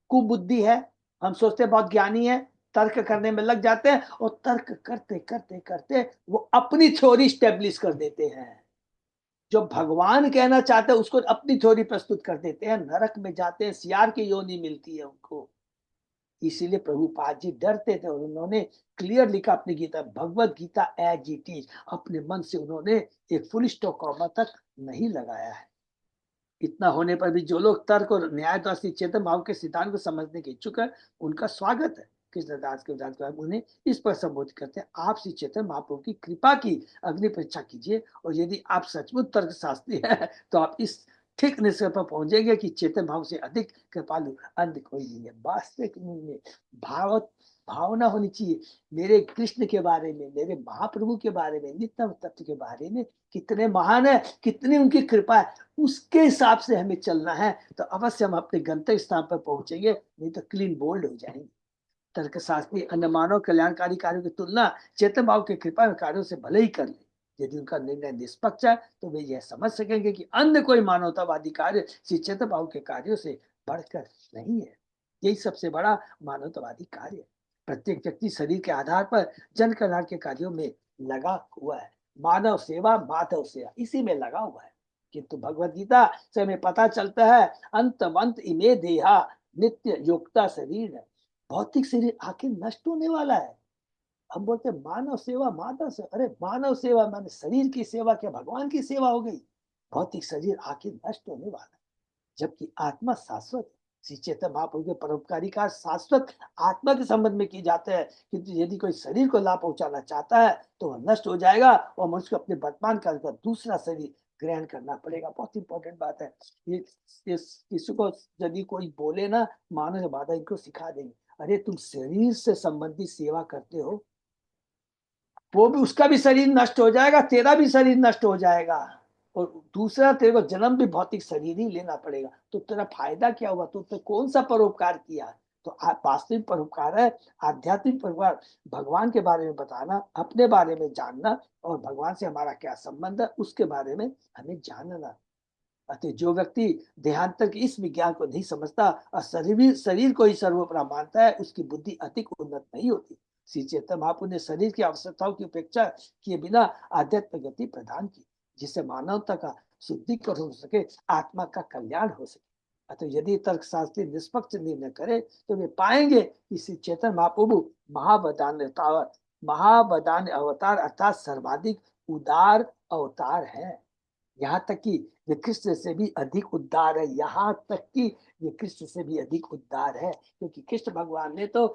कुबुद्धि है, हम सोचते बहुत ज्ञानी है, तर्क करने में लग जाते हैं और तर्क करते करते करते वो अपनी थ्योरी स्टेब्लिश कर देते हैं। जो भगवान कहना चाहते हैं उसको अपनी थ्योरी प्रस्तुत कर देते हैं, नरक में जाते हैं, सियार की योनि मिलती है उनको। इसीलिए प्रभुपाद जी डरते थे और उन्होंने क्लियर लिखा अपनी Gita, Bhagavad Gita as it is, अपने मन से उन्होंने एक फुल स्टॉप कॉमा तक नहीं लगाया है। इतना होने पर भी जो लोग तर्क और न्यायदासी चेतन भाव के सिद्धांत को समझने के इच्छुक है, उनका स्वागत है। कृष्णदास के विधान उन्हें इस पर संबोधित करते हैं, आप श्री चेतन महाप्रभु की कृपा की अग्नि परीक्षा कीजिए और यदि आप सचमुच तर्क शास्त्री है तो आप इस ठीक निष्कर्ष पर पहुंचेंगे कि चेतन भाव से अधिक कृपालु अन्य कोई नहीं है। वास्तविक में भावना होनी चाहिए मेरे कृष्ण के बारे में, मेरे महाप्रभु के बारे में, नित्य तत्व के बारे में, कितने महान है, कितनी उनकी कृपा है, उसके हिसाब से हमें चलना है। तो अवश्य हम अपने गंतव्य स्थान पर पहुंचेंगे, नहीं तो क्लीन बोल्ड हो जाएंगे। तर्कशास्त्री अन्य मानव कल्याणकारी कार्यों की तुलना चेतन भाव की कृपा में कार्यों से भले ही कर ले। यदि उनका निर्णय निष्पक्ष है तो वे यह समझ सकेंगे कि अन्य कोई मानवतावादी कार्य श्री चेतन भाव के कार्यों से बढ़कर नहीं है। यही सबसे बड़ा मानवतावादी कार्य है। प्रत्येक व्यक्ति शरीर के आधार पर जन कल्याण के कार्यों में लगा हुआ है। मानव सेवा माधव सेवा इसी में लगा हुआ है। किंतु भगवद गीता से हमें पता चलता है अंतवंत इमे देहा नित्य योक्ता शरीर है। भौतिक शरीर आखिर नष्ट होने वाला है। हम बोलते मानव सेवा माधव सेवा, अरे मानव सेवा माने शरीर की सेवा, क्या भगवान की सेवा हो गई? भौतिक शरीर आखिर नष्ट होने वाला है, जबकि आत्मा शाश्वत है। श्री चैतन्य महाप्रभु के परोपकारी कार्य शाश्वत आत्मा के संबंध में की जाते हैं, किंतु यदि कोई शरीर को लाभ पहुंचाना चाहता है तो वह नष्ट हो जाएगा और मनुष्य को अपने वर्तमान कार्य का दूसरा शरीर ग्रहण करना पड़ेगा। बहुत इंपॉर्टेंट बात है ये। किसी को यदि कोई बोले ना मानव बाधा, इनको सिखा देंगे, अरे तुम शरीर से संबंधित सेवा करते हो, वो भी, उसका भी शरीर नष्ट हो जाएगा, तेरा भी शरीर नष्ट हो जाएगा, और दूसरा तेरे को जन्म भी भौतिक शरीर ही लेना पड़ेगा। तो तेरा फायदा क्या हुआ? तो कौन सा परोपकार किया? तो वास्तविक परोपकार है आध्यात्मिक परोपकार, भगवान के बारे में बताना, अपने बारे में जानना, और भगवान से हमारा क्या संबंध है उसके बारे में हमें जानना। अतः जो व्यक्ति देहांतर के इस विज्ञान को नहीं समझता और शरीर को ही सर्वोपरि मानता है, उसकी बुद्धि अधिक उन्नत नहीं होती। श्री चैतन्य महाप्रभु ने शरीर की आवश्यकताओं की उपेक्षा किए बिना आध्यात्मिक गति प्रदान की, जिससे मानवता का शुद्धिकरण हो सके, आत्मा का कल्याण हो सके। अतः यदि तर्कशास्त्री निष्पक्ष निर्णय करे तो वे पाएंगे कि श्री चैतन्य महाप्रभु महावदान अवतार अर्थात सर्वाधिक उदार अवतार है। यहाँ तक कि वे कृष्ण से भी अधिक उद्धार है, यहाँ तक कि वे कृष्ण से भी अधिक उद्धार है, क्योंकि कृष्ण भगवान ने तो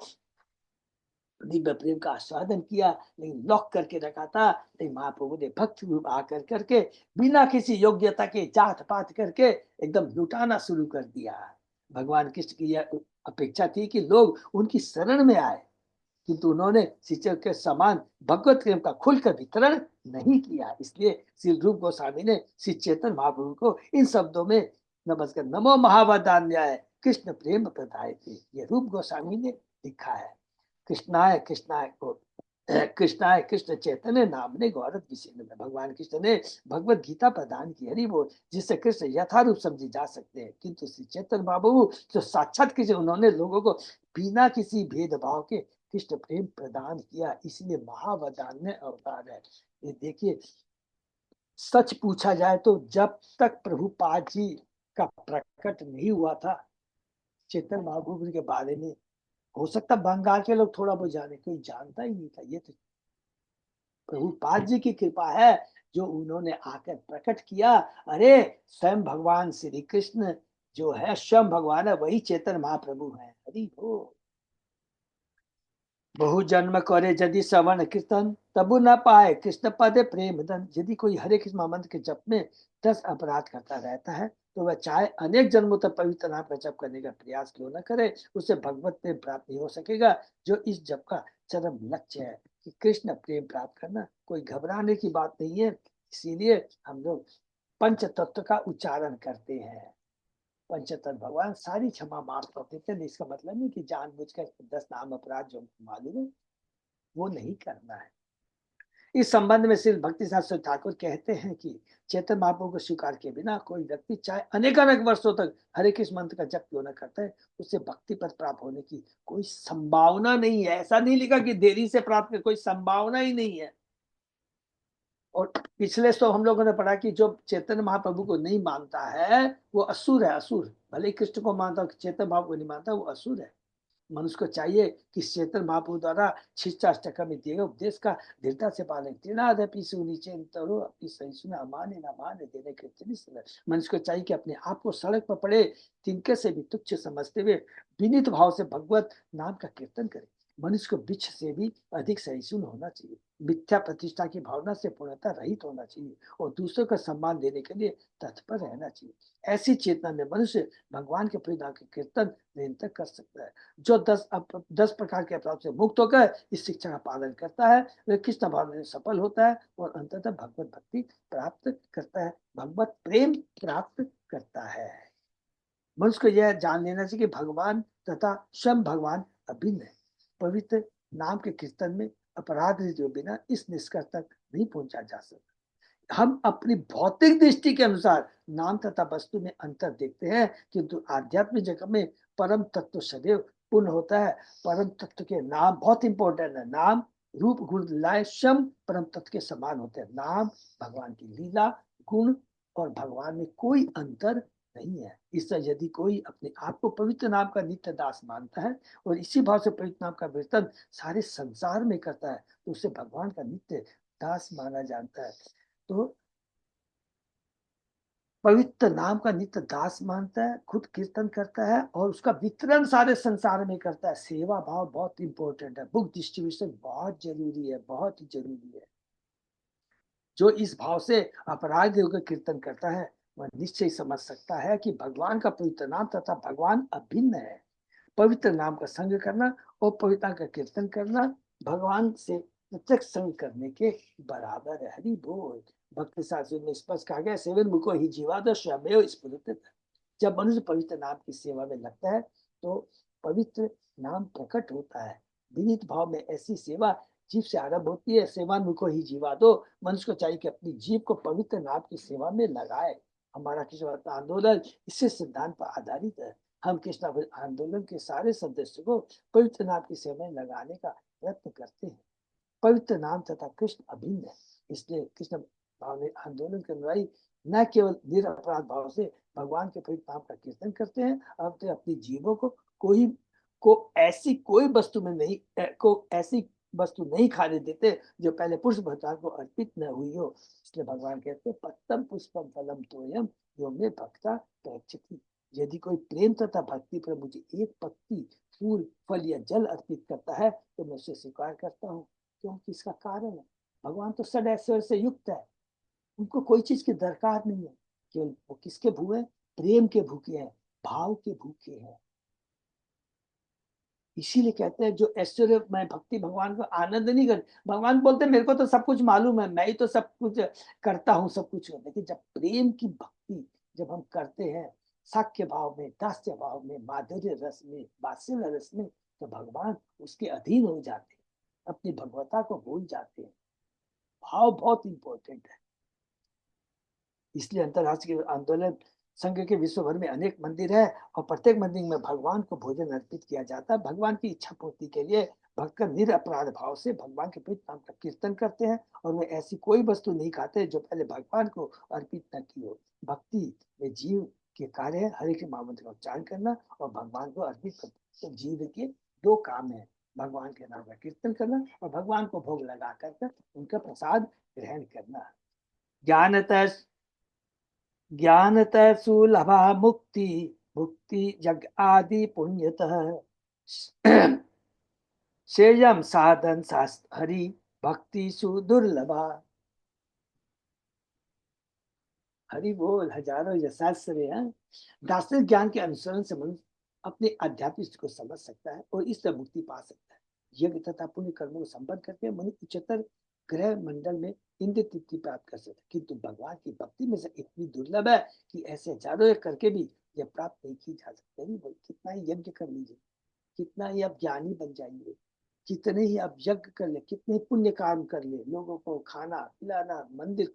दिव्य प्रेम का आस्वादन किया, लेकिन लॉक करके रखा था। लेकिन महाप्रभु ने भक्त रूप आकर करके बिना किसी योग्यता के जात पात करके एकदम लुटाना शुरू कर दिया। भगवान कृष्ण की यह अपेक्षा थी कि लोग उनकी शरण में आए, किंतु उन्होंने शिक्षक के समान भगवत प्रेम का खुलकर वितरण नहीं किया। इसलिए श्री रूप गोस्वामी ने श्री चैतन्य महाप्रभु को इन शब्दों में नमस्कार नमो महावदान्याय कृष्ण प्रेम प्रदाय थे, ये रूप गोस्वामी ने लिखा है। कृष्णाय कृष्णाय को कृष्णाय कृष्ण चैतन्य नाम ने गौरव विषय में भगवान कृष्ण ने भगवत गीता प्रदान की, हरि बोल, जिससे कृष्ण यथारूप समझे जा सकते हैं। किंतु श्री चैतन्य बाबू जो साक्षात कृष्ण, उन्होंने लोगों को बिना किसी भेदभाव के कृष्ण प्रेम प्रदान किया, इसलिए महावदान्य अवतार है। ये देखिए, सच पूछा जाए तो जब तक प्रभुपाद जी का प्रकट नहीं हुआ था चैतन्य महाप्रभु के बारे में, हो सकता बंगाल के लोग थोड़ा बहुत जाने, कोई जानता ही नहीं था। ये तो प्रभुपाद जी की कृपा है जो उन्होंने आकर प्रकट किया। अरे स्वयं भगवान श्री कृष्ण जो है, स्वयं भगवान है, वही चैतन्य महाप्रभु है। हरि बोल। बहु जन्म करे यदि श्रवण कीर्तन तबु न पाए कृष्ण पदे प्रेम धन। यदि कोई हरे कृष्ण महामंत्र के जप में 10 अपराध करता रहता है तो वह चाहे अनेक जन्मों तक पवित्र नाम का जप करने का प्रयास क्यों न करे, उसे भगवत प्रेम प्राप्त नहीं हो सकेगा, जो इस जप का चरम लक्ष्य है। कि कृष्ण प्रेम प्राप्त करना कोई घबराने की बात नहीं है। इसीलिए हम लोग पंच तत्व का उच्चारण करते हैं। पंचतत्व भगवान सारी क्षमा माफ कर देते हैं। इसका मतलब नहीं कि जानबूझकर 10 नाम अपराध जो मालूम है वो नहीं करना है। इस संबंध में श्री भक्ति शास्त्री ठाकुर कहते हैं कि चैतन्य महाप्रभु को स्वीकार के बिना कोई व्यक्ति चाहे अनेक वर्षों तक हरे कृष्ण मंत्र का जप क्यों न करता है, उससे भक्ति पद प्राप्त होने की कोई संभावना नहीं है। ऐसा नहीं लिखा कि देरी से प्राप्त कर, कोई संभावना ही नहीं है। और पिछले तो हम लोगों ने पढ़ा कि जो चैतन्य महाप्रभु को नहीं मानता है वो असुर है। असुर भले कृष्ण को मानता हो, चैतन्य महाप्रभु को नहीं मानता, वो असुर है। मनुष्य को चाहिए कि चैतन्य महाप्रभु द्वारा शिष्टाष्टकम में दिए उपदेश का दृढ़ता से पालन। तृणादपि सुनीचे तरो अपनी सहिष्णुना अमान्य न मान्य देने के। मनुष्य को चाहिए कि अपने आप को सड़क पर पड़े तिनके से भी तुच्छ समझते हुए विनीत भाव से भगवत नाम का कीर्तन करे। मनुष्य को वृक्ष से भी अधिक सहिष्णु होना चाहिए, मिथ्या प्रतिष्ठा की भावना से पूर्णतः रहित होना चाहिए और दूसरों का सम्मान देने के लिए तत्पर रहना चाहिए। ऐसी चेतना में मनुष्य भगवान के प्रिय नाम के कीर्तन निरंतर कर सकता है। जो 10 प्रकार के अपराध से मुक्त होकर इस शिक्षा का पालन करता है वह कृष्ण भाव में सफल होता है और अंततः भगवत भक्ति प्राप्त करता है, भगवत प्रेम प्राप्त करता है। मनुष्य को यह जान लेना चाहिए कि भगवान तथा स्वयं भगवान अभिन्न है। पवित्र नाम के कीर्तन में अपराध जो बिना इस निष्कर्ष तक नहीं पहुंचा जा सकता। हम अपनी भौतिक दृष्टि के अनुसार नाम तथा वस्तु में अंतर देखते हैं, किंतु आध्यात्मिक जगत में परम तत्व सदैव पूर्ण होता है। परम तत्व के नाम बहुत इंपॉर्टेंट है। नाम रूप गुण लीलाएं स्वयं परम तत्व के समान होते हैं। नाम भगवान की लीला गुण और भगवान में कोई अंतर नहीं है। इससे यदि कोई अपने आप को पवित्र नाम का नित्य दास मानता है और इसी भाव से पवित्र नाम का कीर्तन सारे संसार में करता है तो उसे भगवान का नित्य दास माना जाता है। तो पवित्र नाम का नित्य दास मानता है, खुद कीर्तन करता है और उसका वितरण सारे संसार में करता है। सेवा भाव बहुत इंपॉर्टेंट है। बुक डिस्ट्रीब्यूशन बहुत जरूरी है, बहुत ही जरूरी है। जो इस भाव से अपराध होकर कीर्तन करता है वह निश्चय समझ सकता है कि भगवान का पवित्र नाम तथा भगवान अभिन्न है। पवित्र नाम का संग करना और पवित्रता का कीर्तन करना भगवान से प्रत्यक्ष संग करने के बराबर है। हरि बोल। भक्ति शास्त्र में स्पष्ट कहा गया, सेवन मुको ही जीवाद स्वयं स्फुरति। जब मनुष्य पवित्र नाम की सेवा में लगता है तो पवित्र नाम प्रकट होता है। विनीत भाव में ऐसी सेवा जीव से आरंभ होती है। सेवा मुको ही जीवा दो। मनुष्य को चाहिए कि अपनी जीव को पवित्र नाम की सेवा में लगाए। हमारा कृष्ण आंदोलन इसी सिद्धांत पर आधारित है। हम कृष्ण आंदोलन के सारे सदस्यों को पवित्र नाम की सेवा में लगाने का प्रयत्न करते हैं। पवित्र नाम तथा कृष्ण अभिन्न है, इसलिए कृष्ण भाव में आंदोलन के अनुयायी न केवल निरपराध भाव से भगवान के पवित्र नाम का कीर्तन करते हैं, अब तो अपनी जीवों को ऐसी कोई वस्तु में नहीं ऐसी वस्तु नहीं खाने देते जो पहले पुरुष भगवान को अर्पित न हुई हो। इसलिए भगवान कहते हैं पत्तम पुष्पम फलम तोयम यो में भक्ता प्रयच्छति। यदि कोई प्रेम तथा भक्ति पर मुझे एक पत्ती फूल फल या जल अर्पित करता है तो मैं उसे स्वीकार करता हूँ, क्योंकि इसका कारण है भगवान तो सद ऐश्वर्य से युक्त है। उनको कोई चीज की दरकार नहीं है। केवल वो किसके भूखे हैं? प्रेम के भूखे हैं, भाव के भूखे हैं। इसीलिए कहते हैं जो ऐश्वर्य मैं भक्ति भगवान को आनंद नहीं कर। भगवान बोलते मेरे को तो सब कुछ मालूम है, मैं ही तो सब कुछ करता हूँ सब कुछ। लेकिन जब प्रेम की भक्ति जब हम करते हैं साक्ष्य भाव में, दास्य भाव में, माधुर्य रस में, वात्सल्य रस में, तो भगवान उसके अधीन हो जाते हैं, अपनी भगवता को भूल जाते हैं। भाव बहुत इंपॉर्टेंट है। इसलिए अंतरराष्ट्रीय आंदोलन संघ के विश्व भर में अनेक मंदिर है और प्रत्येक मंदिर में भगवान को भोजन अर्पित किया जाता है। भगवान की इच्छा पूर्ति के लिए भक्त निरपराध भाव से भगवान के पवित्र नाम का कीर्तन करते हैं और वे ऐसी कोई वस्तु नहीं खाते जो पहले भगवान को अर्पित न की हो। भक्ति में जीव के कार्य है हरे के महामंत्र का उच्चारण करना और भगवान को अर्पित करना। तो जीव के दो काम है, भगवान के नाम का कीर्तन करना और भगवान को भोग लगा कर उनका प्रसाद ग्रहण करना। ज्ञानतः ज्ञानतः सुलभा मुक्ति भुक्ति जग आदि पुण्यतः श्रेयम साधन शास्त्र हरि भक्ति सुदुर्लभा। हरि बोल। हजारों शास्त्र हैं। दार्शनिक ज्ञान के अनुसरण से मनुष्य अपने आध्यात्मिक स्थिति को समझ सकता है और इससे मुक्ति पा सकता है। यज्ञ तथा पुण्य कर्मों को संपन्न करके मनुष्य उच्चतर ग्रह मंडल में इंद्र तृप्ति प्राप्त कर सकता है, किंतु भगवान की भक्ति में से इतनी दुर्लभ है कि ऐसे हजारों करके भी यह प्राप्त नहीं की जा सकती। कितना ही यज्ञ कर लीजिए, कितना ही आप ज्ञानी बन जाइए, कितने ही आप यज्ञ कर ले, कितने पुण्य काम कर ले, लोगों को खाना पिलाना, मंदिर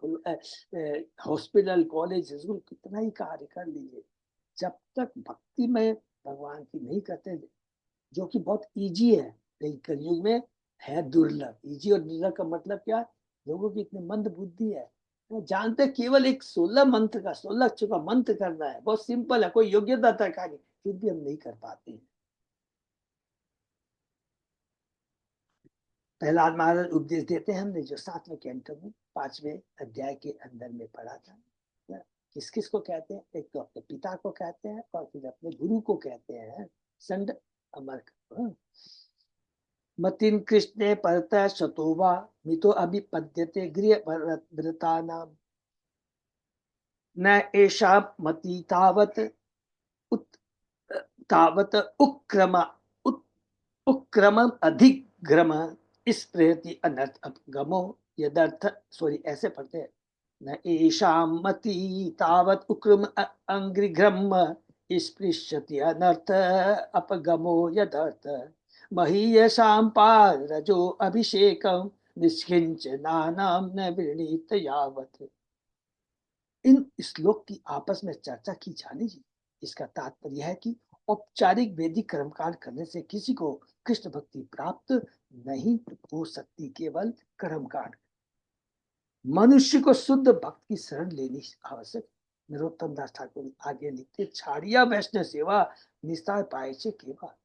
हॉस्पिटल कॉलेज स्कूल कितना ही कार्य कर लीजिए, जब तक भक्ति में भगवान की नहीं करते, जो कि बहुत इजी है लेकिन कलयुग में है दुर्लभ। इजी और दुर्लभ का मतलब क्या? लोगों की इतनी मंद बुद्धि है, वो जानते केवल एक 16 मंत्र का 16 अक्षर का मंत्र करना है, बहुत सिंपल है, कोई योग्यता तक नहीं, फिर भी हम नहीं कर पाते हैं। प्रहलाद महाराज उपदेश देते हैं, हमने जो 7वें कैंटो में 5वें अध्याय के अंदर में पढ़ा था। किस किस को कहते हैं? एक तो अपने पिता को कहते हैं और फिर अपने गुरु को कहते हैं, संड अमर। मतिन कृष्णे परत शतो वा मितो अभिपद्यते गृहभृतानाम न एषा मति उत, तावत उक्रम उक्रम अधिग्रम इस प्रयति अनर्थ अपगमो यदर्थ सॉरी ऐसे पढ़ते हैं न एषाम मति तावत उक्रम अंग्रिग्रम स्पृश्यति अनर्थ अपगमो यदर्थ महीयशाम पारजो अभिषेकम निष्किंचनानाम न वृणीत यावत। इन श्लोक की आपस में चर्चा की जानी चाहिए। इसका तात्पर्य है कि औपचारिक वैदिक कर्मकांड करने से किसी को कृष्ण भक्ति प्राप्त नहीं हो सकती, केवल कर्मकांड। मनुष्य को शुद्ध भक्त की शरण लेनी आवश्यक। नरोत्तम दास ठाकुर आगे लिखते, छाड़िया वैष्णव सेवा निस्तार पाए से केवा।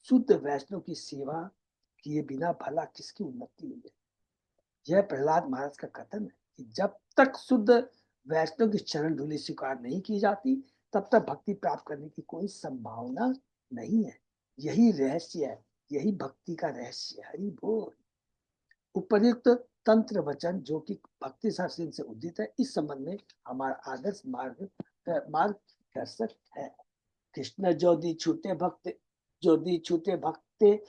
शुद्ध वैष्णव की सेवा किए बिना भला किसकी उन्नति हुई है। यह प्रहलाद महाराज का कथन है कि जब तक शुद्ध वैष्णव की चरण धूलि स्वीकार नहीं की जाती तब तक भक्ति प्राप्त करने की कोई संभावना नहीं है। यही रहस्य है, यही भक्ति का रहस्य है। हरि बोल। उपर्युक्त तंत्र वचन जो कि भक्ति शास्त्र से उदित है, इस संबंध में हमारा आदर्श मार्गदर्शक है। कृष्ण जोदी छूटे भक्त, जोदी छूटे भक्ते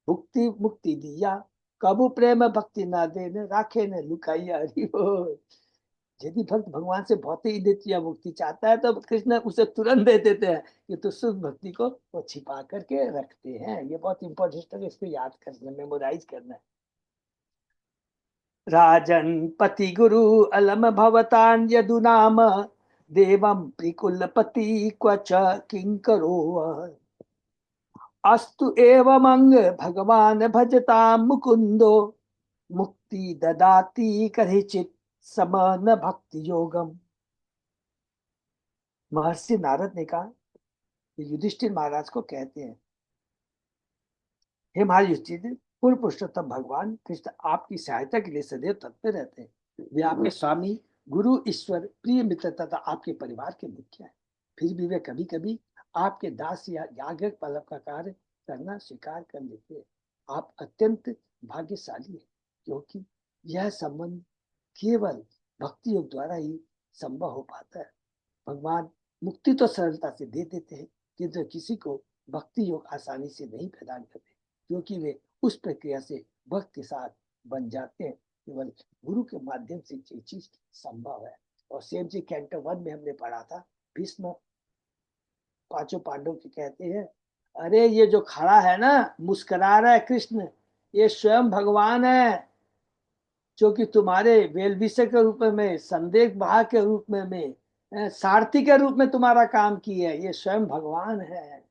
भुक्ति मुक्ति दिया, कबू प्रेम भक्ति ना देने राखे ने लुकाइया। हरि बोल। यदि भक्त भगवान से भौतिक नित्य मुक्ति चाहता है तो कृष्ण उसे तुरंत दे देते हैं, कि तो शुद्ध भक्ति को वो छिपा करके रखते हैं। ये बहुत इंपॉर्टेंट है, इसको याद करना, मेमोराइज करना है। राजन पति गुरु अलम भवतान यदुनाम देवम प्रिकुलपति क्वच किंकरो अस्तु एवमंग भगवान भजता मुकुंदो मुक्ति ददाति कहिचित समान भक्ति योगम। महर्षि नारद ने कहा, युधिष्ठिर महाराज को कहते हैं, हे महाराज युधिष्ठिर, पूर्ण पुरुषोत्तम भगवान कृष्ण आपकी सहायता के लिए सदैव तत्पर रहते हैं। वे आपके स्वामी, गुरु, ईश्वर, प्रिय मित्र तथा आपके परिवार के मुखिया हैं। फिर भी वे कभी कभी आपके दास या याज्ञिक पल्लव का कार्य करना स्वीकार कर लेते हैं। आप अत्यंत भाग्यशाली हैं, क्योंकि यह संबंध केवल भक्ति योग द्वारा ही संभव हो पाता है। भगवान मुक्ति तो सरलता से दे देते हैं, किंतु किसी को भक्ति योग आसानी से नहीं प्रदान करते, क्योंकि वे उस प्रक्रिया से भक्त के साथ बन जाते हैं। केवल गुरु के माध्यम से ये चीज संभव है। और सेम जी कैंटो 1 में हमने पढ़ा था, भीष्म पांचों पांडव के कहते हैं, अरे ये जो खड़ा है ना, मुस्कुरा रहा है कृष्ण, ये स्वयं भगवान है, जो कि तुम्हारे वेलविषय के रूप में, संदेश वाहक के रूप में सारथी के रूप में तुम्हारा काम किया है। ये स्वयं भगवान है।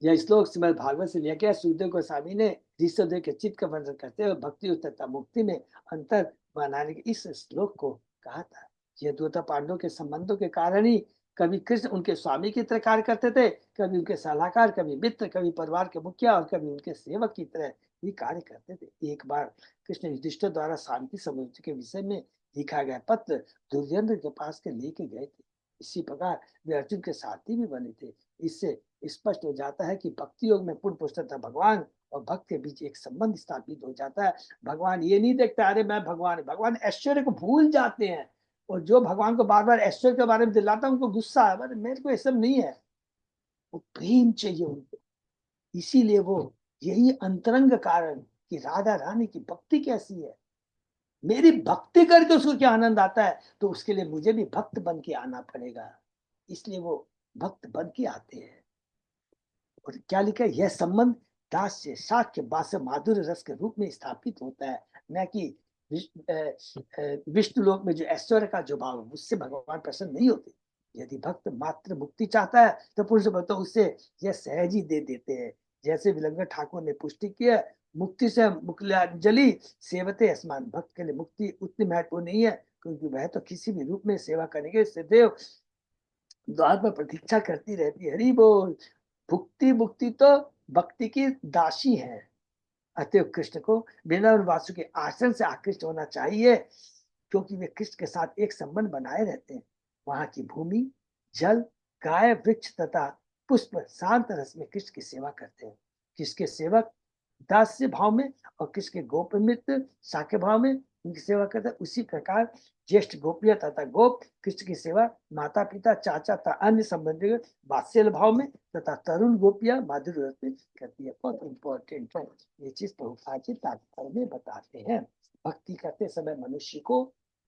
यह श्लोक श्रीमद् भागवत से लिया गया। सुखदेव गोस्वामी ने ऋषभदेव के चित्त का वर्णन करते हुए भक्ति तथा मुक्ति में अंतर बनाने के इस श्लोक को कहा था। यह द्वैत पांडवों के संबंधों के कारण ही कभी कृष्ण उनके स्वामी की तरह कार्य करते थे, कभी उनके सलाहकार, कभी मित्र, कभी परिवार के मुखिया और कभी उनके सेवक की तरह ही कार्य करते थे। एक बार कृष्ण युधिष्ठिर द्वारा शांति समझौते के विषय में लिखा गया पत्र दुर्योधन के पास के लेके गए थे। इसी प्रकार वे अर्जुन के साथी भी बने थे। इससे स्पष्ट हो जाता है कि भक्ति योग में पूर्ण पुरुषोत्तम भगवान और भक्त के बीच एक संबंध स्थापित हो जाता है। भगवान ये नहीं देखता अरे मैं भगवान, भगवान ऐश्वर्य को भूल जाते हैं, और जो भगवान को बार बार ऐश्वर्य के बारे में दिलाता है उनको गुस्सा है, अरे मेरे को ये सब नहीं है। वो प्रेम चाहिए उनको। इसीलिए वो, यही अंतरंग कारण कि राधा रानी की भक्ति कैसी है, मेरी भक्ति करके उसको क्या आनंद आता है, तो उसके लिए मुझे भी भक्त बन के आना पड़ेगा। इसलिए वो भक्त बन के आते हैं। और क्या लिखा है, यह संबंध दास से साक्ष्य बास्य माधुर्य रस के रूप में स्थापित होता है, न कि विष्णु लोक में जो ऐश्वर्य का जो भाव है उससे भगवान प्रसन्न नहीं होते। यदि भक्त मात्र मुक्ति चाहता है तो पुरुष भक्त उससे यह सहज ही दे देते हैं। जैसे विलंगर ठाकुर ने पुष्टि किया, मुक्ति से मुकुलांजलि सेवते असमान। भक्त के लिए मुक्ति उतनी महत्वपूर्ण नहीं है, क्योंकि वह तो किसी भी रूप में सेवा करेंगे, सदैव द्वार पर प्रतीक्षा करती रहती है। हरि बोल। भुक्ति मुक्ति तो भक्ति की दासी है। अतएव कृष्ण को वृंदावन वासु के आश्रम से आकृष्ट होना चाहिए, क्योंकि वे कृष्ण के साथ एक संबंध बनाए रहते हैं। वहां की भूमि, जल, गाय, वृक्ष तथा पुष्प शांत रस में कृष्ण की सेवा करते हैं। किसके सेवक दास्य भाव में, और किसके गोप मित्र साके भाव में उनकी सेवा करता है। उसी प्रकार ज्येष्ठ गोपियां तथा गोप कृष्ण की सेवा माता पिता चाचा तथा अन्य संबंधी वात्सल्य भाव में तथा तरुण गोपियां माधुर्य रस में करती है। बहुत इंपॉर्टेंट है ये चीज, प्रभुपाद जी तात्पर्य में बताते हैं। भक्ति करते समय मनुष्य को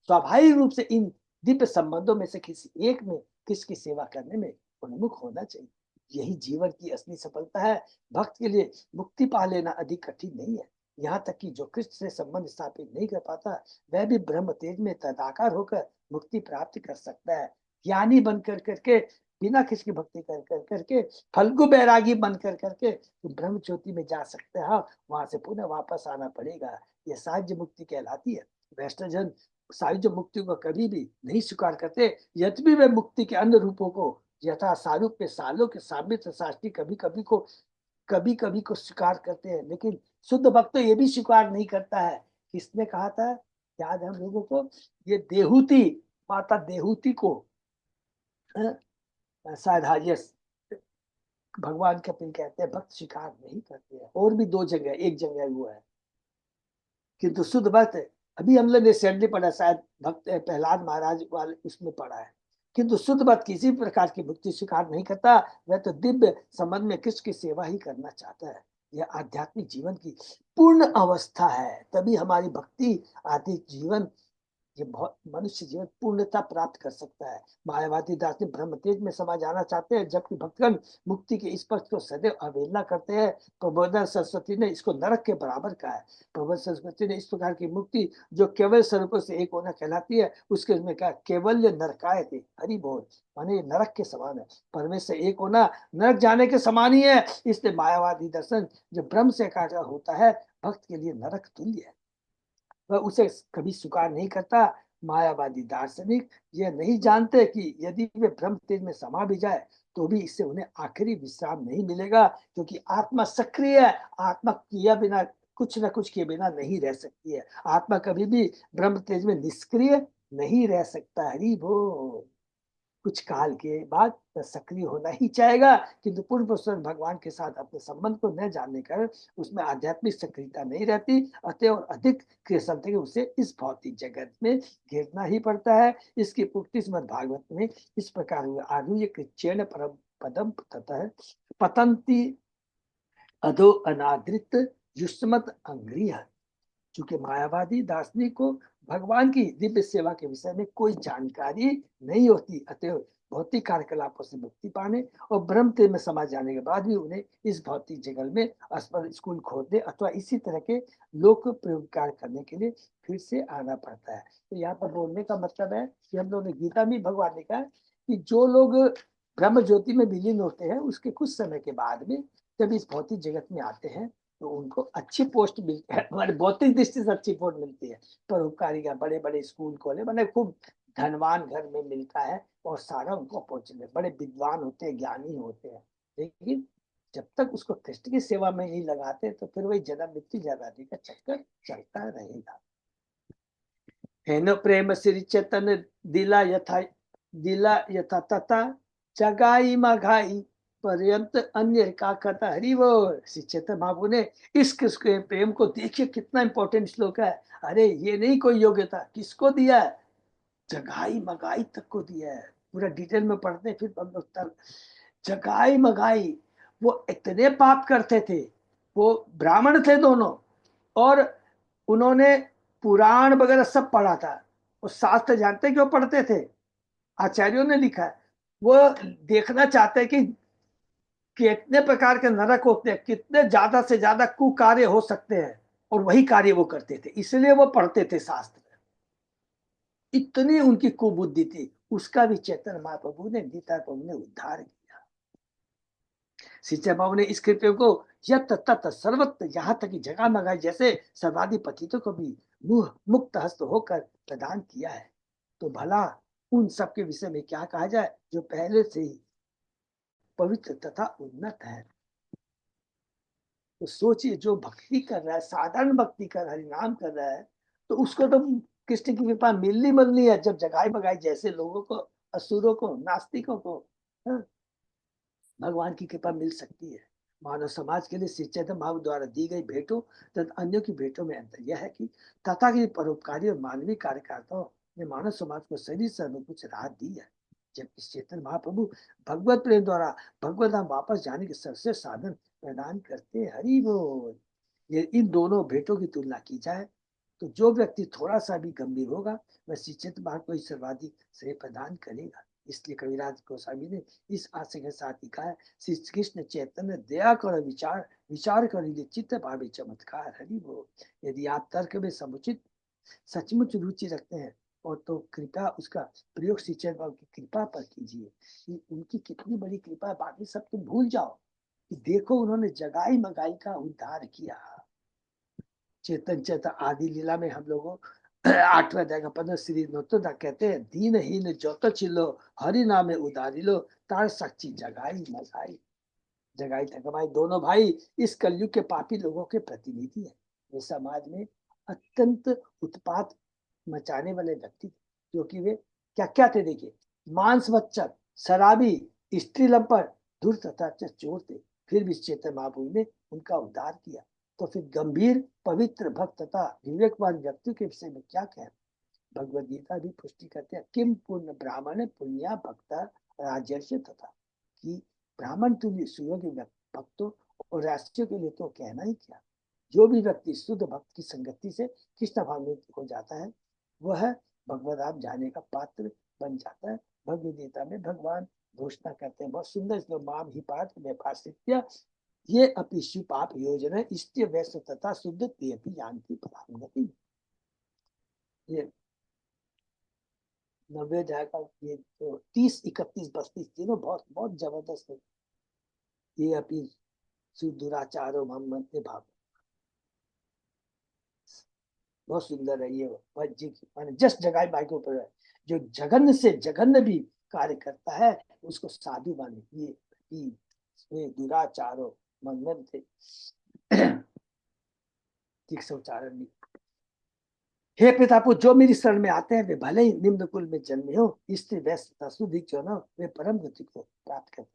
स्वाभाविक रूप से इन दिव्य संबंधों में से किसी एक में किसकी सेवा करने में उन्मुख होना चाहिए। यही जीवन की असली सफलता है। भक्त के लिए मुक्ति पा लेना अधिक कठिन नहीं है। यहाँ तक कि जो कृष्ण से संबंध स्थापित नहीं कर पाता, वह भी ब्रह्म तेज में तदाकार होकर मुक्ति प्राप्त कर सकता है। ज्ञानी बन कर करके, बिना कृष्ण की भक्ति कर कर करके, फल्गु बैरागी बन कर करके तो ब्रह्म ज्योति में जा सकते हैं। वहां से पुनः वापस आना पड़ेगा। यह साह्य मुक्ति कहलाती है। वैष्णवजन सायुज्य मुक्ति को कभी भी नहीं स्वीकार करते, यद्यपि वे मुक्ति के अन्य रूपों को यथा सारूप में सालों के साबित शास्त्री कभी कभी को स्वीकार करते हैं, लेकिन शुद्ध भक्त तो ये भी स्वीकार नहीं करता है। किसने कहा था, याद है हम लोगों को, ये देहूती, माता देहूती को शायद हाजियस भगवान कपिल कहते हैं भक्त स्वीकार नहीं करते हैं। और भी दो जगह, एक जगह हुआ है, किंतु शुद्ध भक्त, अभी हम लोग रिसेंटली पढ़ा, शायद भक्त प्रहलाद महाराज वाले उसमें पढ़ा है, किंतु शुद्ध भक्त किसी प्रकार की भक्ति स्वीकार नहीं करता। वह तो दिव्य संबंध में कृष्ण की सेवा ही करना चाहता है। यह आध्यात्मिक जीवन की पूर्ण अवस्था है। तभी हमारी भक्ति आदि जीवन, ये बहुत मनुष्य जीवन पूर्णता प्राप्त कर सकता है। मायावादी दास ने ब्रह्म तेज में समा जाना चाहते हैं, जबकि भक्तगण मुक्ति के इस पक्ष को सदैव अवहेलना करते हैं। प्रबोधन सरस्वती ने इसको नरक के बराबर कहा है। प्रबोधन सरस्वती ने इस प्रकार की मुक्ति जो केवल स्वरूप से एक होना कहलाती है, उसके उसमें कहा केवल्य नरकाय थे, हरि बोल, माने नरक के समान है। परमेश्वर एक होना नरक जाने के समान ही है। इसलिए मायावादी दर्शन जो ब्रह्म से एकाकार होता है, भक्त के लिए नरक तुल्य है, वह उसे कभी स्वीकार नहीं करता। मायावादी दार्शनिक यह नहीं जानते कि यदि वे ब्रह्म तेज में समा भी जाए तो भी इससे उन्हें आखिरी विश्राम नहीं मिलेगा, क्योंकि आत्मा सक्रिय है। आत्मा किया बिना, कुछ न कुछ किए बिना नहीं रह सकती है। आत्मा कभी भी ब्रह्म तेज में निष्क्रिय नहीं रह सकता। हरि बोल। कुछ काल के बाद वह सक्रिय होना ही चाहेगा, किंतु पूर्ण पुरुष भगवान के साथ अपने संबंध को न जानने कारण उसमें आध्यात्मिक सक्रियता नहीं रहती। अतः और अधिक क्रियाशीलता उसे इस भौतिक जगत में गिरना ही पड़ता है। इसकी पुष्टि श्रीमद् भागवत में इस प्रकार हुआ, आधुनिक कृच्छेन परम पदम ततः पतंती अधो अनादृत युष्मत अंग्रिय। चूंकि मायावादी दार्शनिक को भगवान की दिव्य सेवा के विषय में कोई जानकारी नहीं होती, अतः भौतिक कार्यकलापों से मुक्ति पाने और ब्रह्म तेज में समा जाने के बाद भी उन्हें इस भौतिक जगत में अस्पताल स्कूल खोदने अथवा इसी तरह के लोक प्रयोग कार्य करने के लिए फिर से आना पड़ता है। तो यहाँ पर बोलने का मतलब है कि हम लोगों ने गीता में भगवान ने कहा कि जो लोग ब्रह्म ज्योति में विलीन होते हैं, उसके कुछ समय के बाद में जब इस भौतिक जगत में आते हैं तो उनको अच्छी पोस्ट मिलती है, हमारे भौतिक दृष्टि से अच्छी पोस्ट मिलती है। परोपकारी का बड़े बड़े स्कूल कॉलेज, मैंने खूब धनवान घर में मिलता है और सारा उनको अपॉर्चुनिटी, बड़े विद्वान होते हैं, ज्ञानी होते हैं, लेकिन जब तक उसको कृष्ण की सेवा में नहीं लगाते तो फिर वही जन्म मृत्यु जरादी का चक्कर चलता रहेगा। हेनो प्रेम श्री चेतन दिला यथा तथा जगाई मघाई पर्यंत अन्य का कथा। हरि वो श्री चेतन महाप्रभु ने इस किसके प्रेम को देखिए, कितना इंपॉर्टेंट श्लोक है। अरे ये नहीं कोई योग्यता, किसको दिया है, जगाई मगाई तक को दिया है। पूरा डिटेल में पढ़ते हैं फिर हम लोग। जगाई मगाई, वो इतने पाप करते थे, वो ब्राह्मण थे दोनों, और उन्होंने पुराण वगैरह सब पढ़ा था। वो शास्त्र जानते क्यों पढ़ते थे, आचार्यों ने लिखा है, वो देखना चाहते कि कितने प्रकार के नरक होते हैं, कितने ज्यादा से ज्यादा कुकार्य हो सकते हैं, और वही कार्य वो करते थे, इसलिए वो पढ़ते थे शास्त्र। इतनी उनकी कुबुद्धि थी, उसका भी चैतन्य महाप्रभु ने, गीता प्रभु ने उद्धार किया। सिंचय बाबू ने इस कृत्य को यत तत सर्वत्र, यहाँ तक कि जगह मगाई जैसे सर्वाधि पतितों को भी मुह मुक्त हस्त होकर प्रदान किया है। तो भला उन सब के विषय में क्या कहा जाए जो पहले से ही पवित्र तथा उन्नत है। तो सोचिए, जो भक्ति कर रहा है, साधारण भक्ति कर रहा है, नाम कर रहा है, तो उसको तो कृष्ण की कृपा मिलनी मिलनी है। जब जगाई बगाई जैसे लोगों को, असुरों को, नास्तिकों को, हाँ, भगवान की कृपा मिल सकती है। मानव समाज के लिए श्री चैतन्य महाप्रभु द्वारा दी गई भेंटों तथा अन्यों की भेंटों में अंतर यह है कि तथाकथित परोपकारी और मानवीय कार्यकर्ताओं ने मानव समाज को शरीर से कुछ राहत दी है, जबकि चैतन्य महाप्रभु भगवत प्रेम द्वारा भगवत धाम वापस जाने के सर्वश्रेष्ठ साधन प्रदान करते। हरि बोल। ये इन दोनों भेंटों की तुलना की जाए तो जो व्यक्ति थोड़ा सा भी गंभीर होगा वह श्री चैतन्य महाप्रभु को ही सर्वाधिक श्रेय प्रदान करेगा। इसलिए कविराज गोस्वामी ने इस आशय के साथ ही कहा, श्री कृष्ण चैतन्य दया कर विचार विचार कर चित्त भावे चमत्कार। हरि बोल। यदि आप तर्क में समुचित सचमुच रुचि रखते हैं और तो कृपा उसका प्रयोग श्री चैतन्य बाबू की कृपा पर कीजिए कि उनकी कितनी बड़ी कृपा है, बाकी सब तुम भूल जाओ कि देखो उन्होंने जगाई मगाई का उद्धार किया। चेतन चेतन आदि लीला में हम लोगों 8वें अध्याय का 15 श्री नोतदा कहते हैं, दीनहीन जोत चिल्लो हरि नामे उदारी लो तार साक्षी जगाई मगाई। जगाई थकमाई दोनों भाई इस कलयुग के पापी लोगों के प्रतिनिधि है। वे समाज में अत्यंत उत्पात मचाने वाले व्यक्ति थे, क्योंकि वे क्या क्या थे देखिए, मांस भक्षक, शराबी, स्त्री लंपट, धूर्त तथा चोर थे। फिर भी चैतन्य महाप्रभु ने उनका उद्धार किया। तो फिर गंभीर पवित्र भक्त तथा विवेकवान व्यक्ति के विषय में क्या कहें। भगवद गीता भी पुष्टि करते हैं, किम पुण्य ब्राह्मण पुण्या भक्त राजर्षि तथा, कि ब्राह्मण तुल्य सुयोग्य भक्तों और राष्ट्रियों के लिए तो कहना ही क्या। जो भी व्यक्ति शुद्ध भक्त की संगति से कृष्ण भाव में हो जाता है वह भगवद धाम जाने का पात्र बन जाता है। भगवद गीता में भगवान घोषणा करते हैं, बहुत सुंदर श्लोक, माम ही पाठ में पाश्चित्य ये अपिशु पाप योजना इष्ट वैश्य तथा शुद्ध ते भी जानती परांगति। ये 90 जाएगा ये तो 30 31 32 तीनों बहुत बहुत जबरदस्त है। ये अपनी सुदुराचारो मोहम्मद भाव बहुत सुंदर है। ये भज्जी की माने जस्ट जगाई बाई के ऊपर है, जो जघन्य से जघन्य भी कार्य करता है उसको साधु माने। ये दुराचारो मंगन थे ठीक से उच्चारण नहीं। हे पितापु, जो मेरी शरण में आते हैं वे भले ही निम्न कुल में जन्मे हो, स्त्री वैश्य सुधिक जो ना वे परम गति को प्राप्त करते।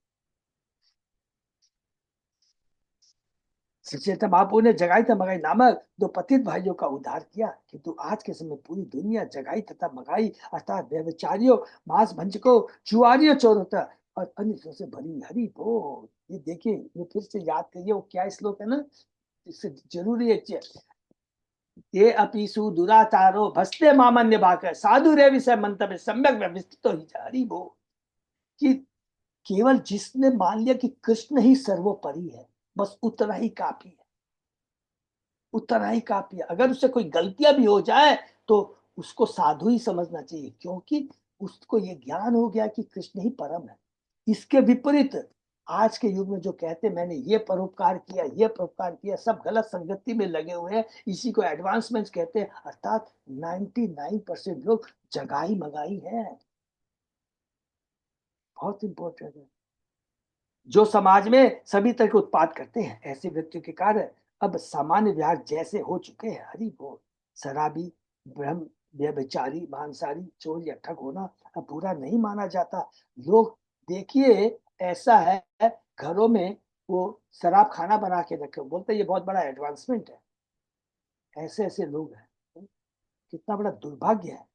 श्री चैतन्य महाप्रभु ने जगाई तथा मगाई नामक दो पतित भाइयों का उद्धार किया, किंतु आज के समय पूरी दुनिया जगाई तथा मगाई अर्थात व्यभिचारियों, मांस भंजकों, जुआरियों, चोरों और अन्य से भरी। हरि बोल। ये देखिए, ये फिर से याद करिए वो क्या श्लोक है ना, इससे जरूरी एक चीज, ये अपीसु दुराचारो भस्ते मामन्य भाकर साधु रे विषय मंतव्य सम्यक व्यवस्थित ही। हरि बोल। कि केवल जिसने मान लिया कि कृष्ण ही सर्वोपरि है बस उतना ही काफी है, उतना ही काफी है। अगर उससे कोई गलतियां भी हो जाए तो उसको साधु ही समझना चाहिए, क्योंकि उसको ये ज्ञान हो गया कि कृष्ण ही परम है। इसके विपरीत आज के युग में जो कहते मैंने ये परोपकार किया, ये परोपकार किया, सब गलत संगति में लगे हुए हैं, इसी को एडवांसमेंट कहते हैं। अर्थात 99% लोग जगाई मगाई है। बहुत इंपॉर्टेंट है। जो समाज में सभी तरह के उत्पाद करते हैं, ऐसे व्यक्तियों के कारण अब सामान्य व्यवहार जैसे हो चुके हैं। हरि बोल। शराबी, ब्रह्म व्यभिचारी, मांसाहारी, चोर या ठग होना अब बुरा नहीं माना जाता। लोग देखिए ऐसा है, घरों में वो शराब खाना बना के रखे, बोलते ये बहुत बड़ा एडवांसमेंट है। ऐसे ऐसे लोग हैं, कितना बड़ा दुर्भाग्य है।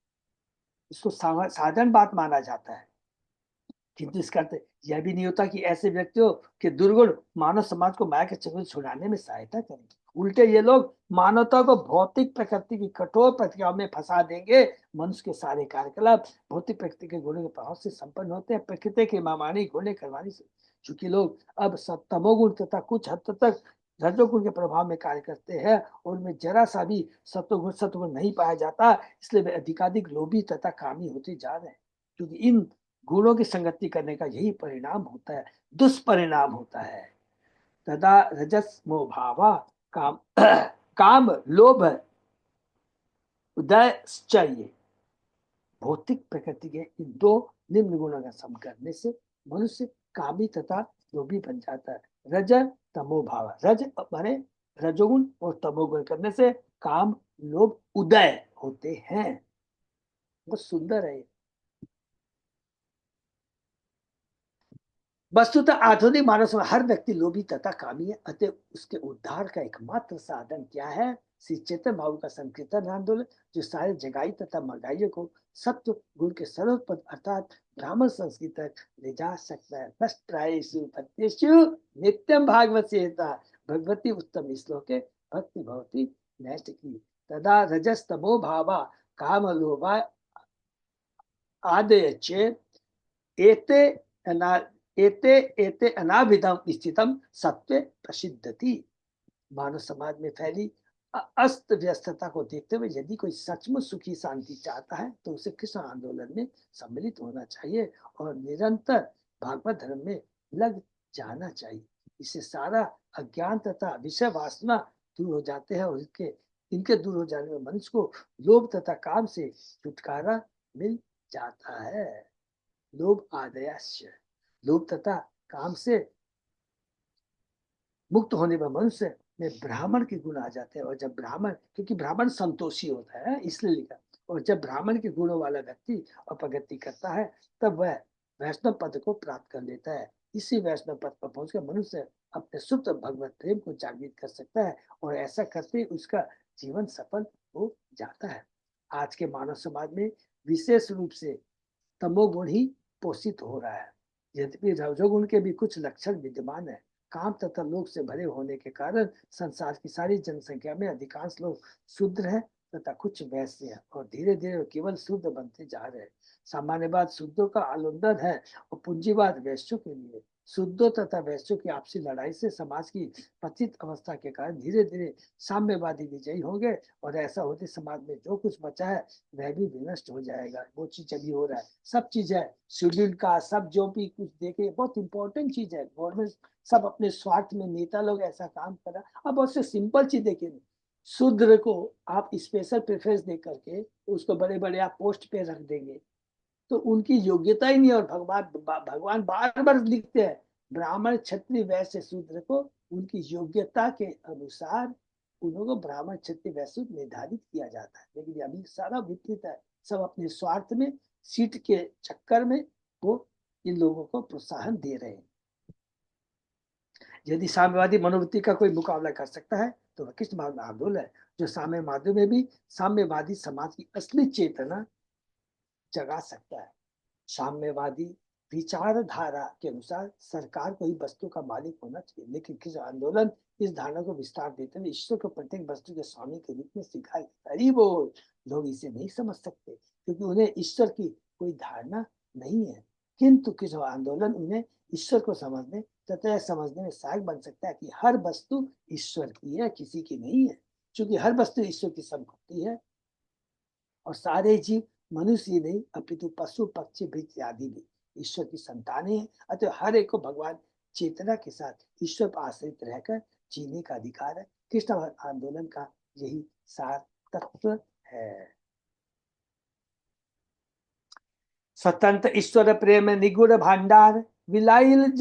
इसको साधारण बात माना जाता है, किंतु इसका अर्थ यह भी नहीं होता कि ऐसे व्यक्तियों के दुर्गुण मानव समाज को माया के चक्कर छुड़ाने में सहायता करेंगे। उल्टे ये लोग मानवता को भौतिक प्रकृति की कठोर प्रक्रियाओं में फंसा देंगे। मनुष्य के सारे कार्यकलाप भौतिक प्रकृति के गुणों के प्रभाव से संपन्न होते हैं, प्रकृति की मामानी गुणे करवानी से। चूंकि लोग अब तमोगुण तथा कुछ हद तक रजोगुण के प्रभाव में कार्य करते हैं और उनमें जरा सा भी सत्वगुण नहीं पाया जाता, इसलिए वे अधिकाधिक लोभी तथा कामी होते जा रहे हैं। क्योंकि इन गुणों की संगति करने का यही परिणाम होता है, दुष्परिणाम होता है। तदा रजस मोह भावा काम काम लोभ उदय चाहिए। भौतिक प्रकृति के इन दो निम्न गुणों का सम करने से मनुष्य कामी तथा लोभी बन जाता है। रज तमो भाव, रज माने रजोगुण और तमोगुण करने से काम लोभ उदय होते हैं। बहुत सुंदर है। वस्तुतः आधुनिक मानव समाज हर व्यक्ति लोभी तथा कामी है, अतः उसके उद्धार का एकमात्र साधन क्या है? श्री चैतन्य भाव का संकीर्तन आंदोलन, जो सारे जगाई तथा महंगाइयों को सत्व गुण के सर्वोत्पन्न अर्थात ब्राह्मण संस्कृति तक ले जा सकता है। नष्टायेषु पत्येषु नित्यम भागवत सेता भगवती उत्तम श्लोके भक्ति भवती नैष्ट की तदा रजस्तमो भावा काम लोभा आदय एते अना एते एते अनाविधम स्थितम सत्य प्रसिद्धति। मानव समाज में फैली अस्त व्यस्तता को देखते हुए यदि कोई सचमुच सुखी शांति चाहता है तो उसे कृष्ण आंदोलन में सम्मिलित होना चाहिए और निरंतर भागवत धर्म में लग जाना चाहिए। इससे सारा अज्ञान तथा विषय वासना दूर हो जाते हैं और इनके दूर हो जाने में मनुष्य को लोभ तथा काम से छुटकारा मिल जाता है। लोभ आदयस्य, लोभ तथा काम से मुक्त होने पर मनुष्य में ब्राह्मण के गुण आ जाते हैं। और जब ब्राह्मण, क्योंकि ब्राह्मण संतोषी होता है इसलिए लिखा, और जब ब्राह्मण के गुणों वाला व्यक्ति अपगति करता है तब वह वैष्णव पद को प्राप्त कर लेता है। इसी वैष्णव पद पर पहुंचकर मनुष्य अपने शुद्ध भगवत प्रेम को जागृत कर सकता है और ऐसा करते उसका जीवन सफल हो जाता है। आज के मानव समाज में विशेष रूप से तमोगुण ही पोषित हो रहा है। यद्यपि रजोगुण के भी कुछ लक्षण विद्यमान है। काम तथा लोभ से भरे होने के कारण संसार की सारी जनसंख्या में अधिकांश लोग शूद्र हैं तथा कुछ वैश्य हैं और धीरे धीरे केवल शुद्ध बनते जा रहे हैं। सामान्यवाद शुद्धों का आलंबन है और पूंजीवाद वैश्यों के लिए। शुद्धों तथा वैश्यों की आपसी लड़ाई से समाज की पतित अवस्था के कारण धीरे धीरे साम्यवादी विजयी होंगे और ऐसा होते समाज में जो कुछ बचा है वह भी विनष्ट हो जाएगा। वो चीज अभी हो रहा है, सब चीज है शेड्यूल का, सब जो भी कुछ देखे बहुत इंपॉर्टेंट चीज है। गवर्नमेंट सब अपने स्वार्थ में, नेता लोग ऐसा काम कर रहा है। अब बहुत से सिंपल चीज देखिए, शूद्र को आप स्पेशल प्रेफरेंस दे करके उसको बड़े बड़े आप पोस्ट पे रख देंगे तो उनकी योग्यता ही नहीं। और भगवान बार बार लिखते हैं ब्राह्मण क्षत्रिय वैश्य शूद्र को उनकी योग्यता के अनुसार उन्हों को ब्राह्मण क्षत्रिय वैश्य निर्धारित किया जाता है। लेकिन अभी सारा विपरीत है, सब अपने स्वार्थ में, सीट के चक्कर में वो इन लोगों को प्रोत्साहन दे रहे हैं। यदि साम्यवादी मनोवृत्ति का कोई मुकाबला कर सकता है तो वह कृष्ण भावना आंदोलन है, जो साम्यवादी में भी साम्यवादी समाज की असली चेतना जगा सकता है। साम्यवादी विचारधारा के अनुसार सरकार को ही वस्तु का मालिक होना चाहिए, लेकिन किस आंदोलन इस धारणा को विस्तार देते हुए ईश्वर को प्रत्येक वस्तु के स्वामी के रूप में सिखाई। अरे वो लोग इसे नहीं समझ सकते क्योंकि उन्हें ईश्वर की कोई धारणा नहीं है, किंतु किस आंदोलन उन्हें ईश्वर को समझने तथा समझने में सहायक बन सकता है कि हर वस्तु ईश्वर की है, किसी की नहीं है। क्योंकि हर वस्तु ईश्वर की संपत्ति है और सारे जीव मनुष्य ही नहीं अपितु पशु पक्षी वृक्ष आदि भी ईश्वर की संतानें हैं। अतः हर एक को भगवान चेतना के साथ ईश्वर पर आश्रित रहकर जीने का अधिकार है। कृष्ण आंदोलन का यही सार तत्व है। स्वतंत्र ईश्वर प्रेम निगुण भांडार विलाइल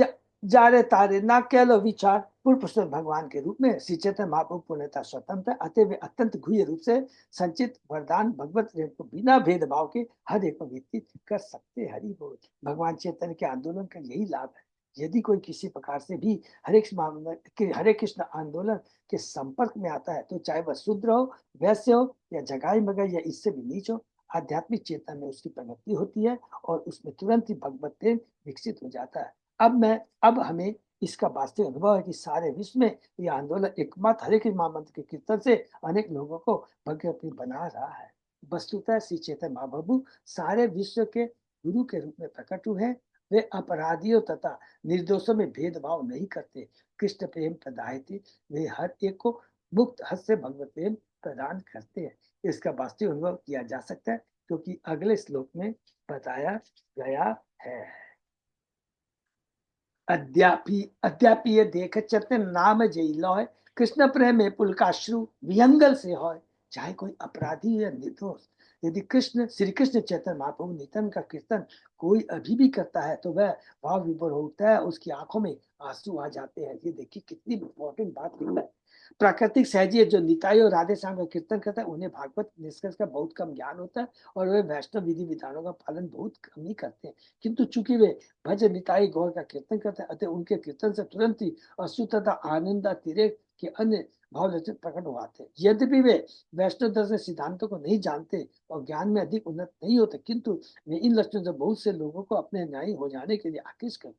जारे तारे ना केलो विचार। पूर्व पुरुष भगवान के रूप में श्री चैतन्य महाप्रभु पूर्णतः स्वतंत्र, अतः वे अत्यंत गुह्य रूप से संचित वरदान भगवत प्रेम को बिना भेदभाव के हर एक को व्यतीत कर सकते। हरि बोल। भगवान चैतन्य के आंदोलन का यही लाभ है। यदि कोई किसी प्रकार से भी हरे कृष्ण आंदोलन के संपर्क में आता है तो चाहे वह शूद्र हो, वैश्य हो या जगाई मगाई या इससे भी नीच हो, आध्यात्मिक चेतना में उसकी प्रगति होती है और उसमें तुरंत ही भगवत प्रेम विकसित हो जाता है। अब हमें इसका वास्तविक अनुभव है कि सारे विश्व में यह आंदोलन एकमात्र हरे कृष्ण महामंत्र के कीर्तन से अनेक लोगों को भगवत बना रहा है। वस्तुतः श्री चैतन्य महाप्रभु सारे विश्व के गुरु के रूप में प्रकट हुए हैं। वे अपराधियों तथा निर्दोषों में भेदभाव नहीं करते। कृष्ण प्रेम प्रदायते, वे हर एक को मुक्त हस्त से भगवत प्रेम प्रदान करते हैं। इसका वास्तविक अनुभव किया जा सकता है क्योंकि अगले श्लोक में बताया गया है। अद्यापि ये देख चते नाम जय लॉय, कृष्ण प्रेम में पुलकाश्रु विहंगल से हो। चाहे कोई अपराधी या निर्दोष, यदि कृष्ण श्री कृष्ण चैतन्य महाप्रभु नित्यानंद का कीर्तन कोई अभी भी करता है तो वह भाव विभोर होता है, उसकी आंखों में आंसू आ जाते हैं। ये देखिए कितनी इंपॉर्टेंट बात है। प्राकृतिक सहजी जो निताई और राधे श्याम का कीर्तन करता है उन्हें भागवत निष्कर्ष का बहुत कम ज्ञान होता है और वे वैष्णव विधि विधानों का पालन बहुत कम ही करते हैं, किंतु चूंकि वे भज निताई गौर का कीर्तन करते हैं अतः उनके कीर्तन से तुरंत ही अश्रु तथा आनंद तिरेक के अन्य भाव लक्षण प्रकट हो आते हैं। यद्यपि वे वैष्णव दर्शन सिद्धांतों को नहीं जानते और ज्ञान में अधिक उन्नत नहीं होते, किंतु वे इन लक्षणों से बहुत से लोगों को अपने न्यायी हो जाने के लिए आकृष्ट कर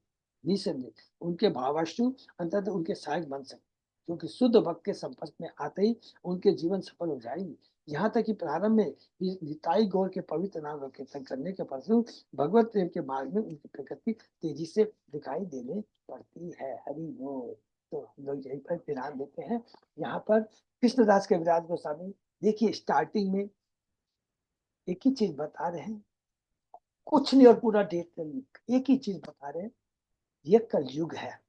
निसंदेह उनके भावाश्रु अंततः उनके सहायक बन सकते, क्योंकि शुद्ध भक्त के संपर्क में आते ही उनके जीवन सफल हो जाएंगे। यहाँ तक कि प्रारंभ में निताई गौर के पवित्र नाम का कीर्तन करने के पश्चात भगवत प्रेम के मार्ग में उनकी प्रगति तेजी से दिखाई देने पड़ती है। हरि बोल। तो हम लोग यहीं पर ध्यान देते हैं। यहाँ पर कृष्णदास के विराज गोस्वामी देखिए स्टार्टिंग में एक ही चीज बता रहे हैं, कुछ नहीं और पूरा डेट एक ही चीज बता रहे हैं, ये कलयुग है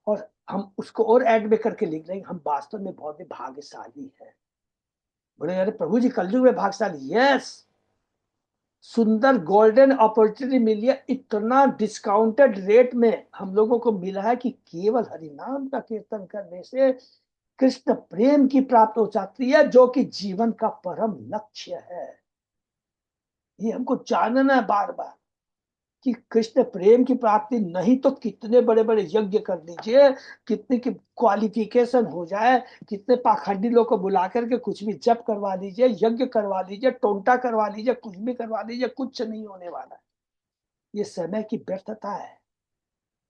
और हम उसको और ऐड में करके लिख रहे हैं हम वास्तव में बहुत ही भाग्यशाली है। बोले अरे प्रभु जी कलयुग में भाग्यशाली, यस, सुंदर गोल्डन अपॉर्चुनिटी मिली है, इतना डिस्काउंटेड रेट में हम लोगों को मिला है कि केवल हरि नाम का कीर्तन करने से कृष्ण प्रेम की प्राप्त हो जाती है, जो कि जीवन का परम लक्ष्य है। ये हमको जानना है बार बार कि कृष्ण प्रेम की प्राप्ति नहीं तो कितने बड़े बड़े यज्ञ कर लीजिए, कितने की क्वालिफिकेशन हो जाए, कितने पाखंडी लोग को बुला करके कुछ भी जप करवा लीजिए, यज्ञ करवा लीजिए, टोंटा करवा लीजिए, कुछ भी करवा लीजिए, कुछ नहीं होने वाला है। ये समय की व्यर्थता है,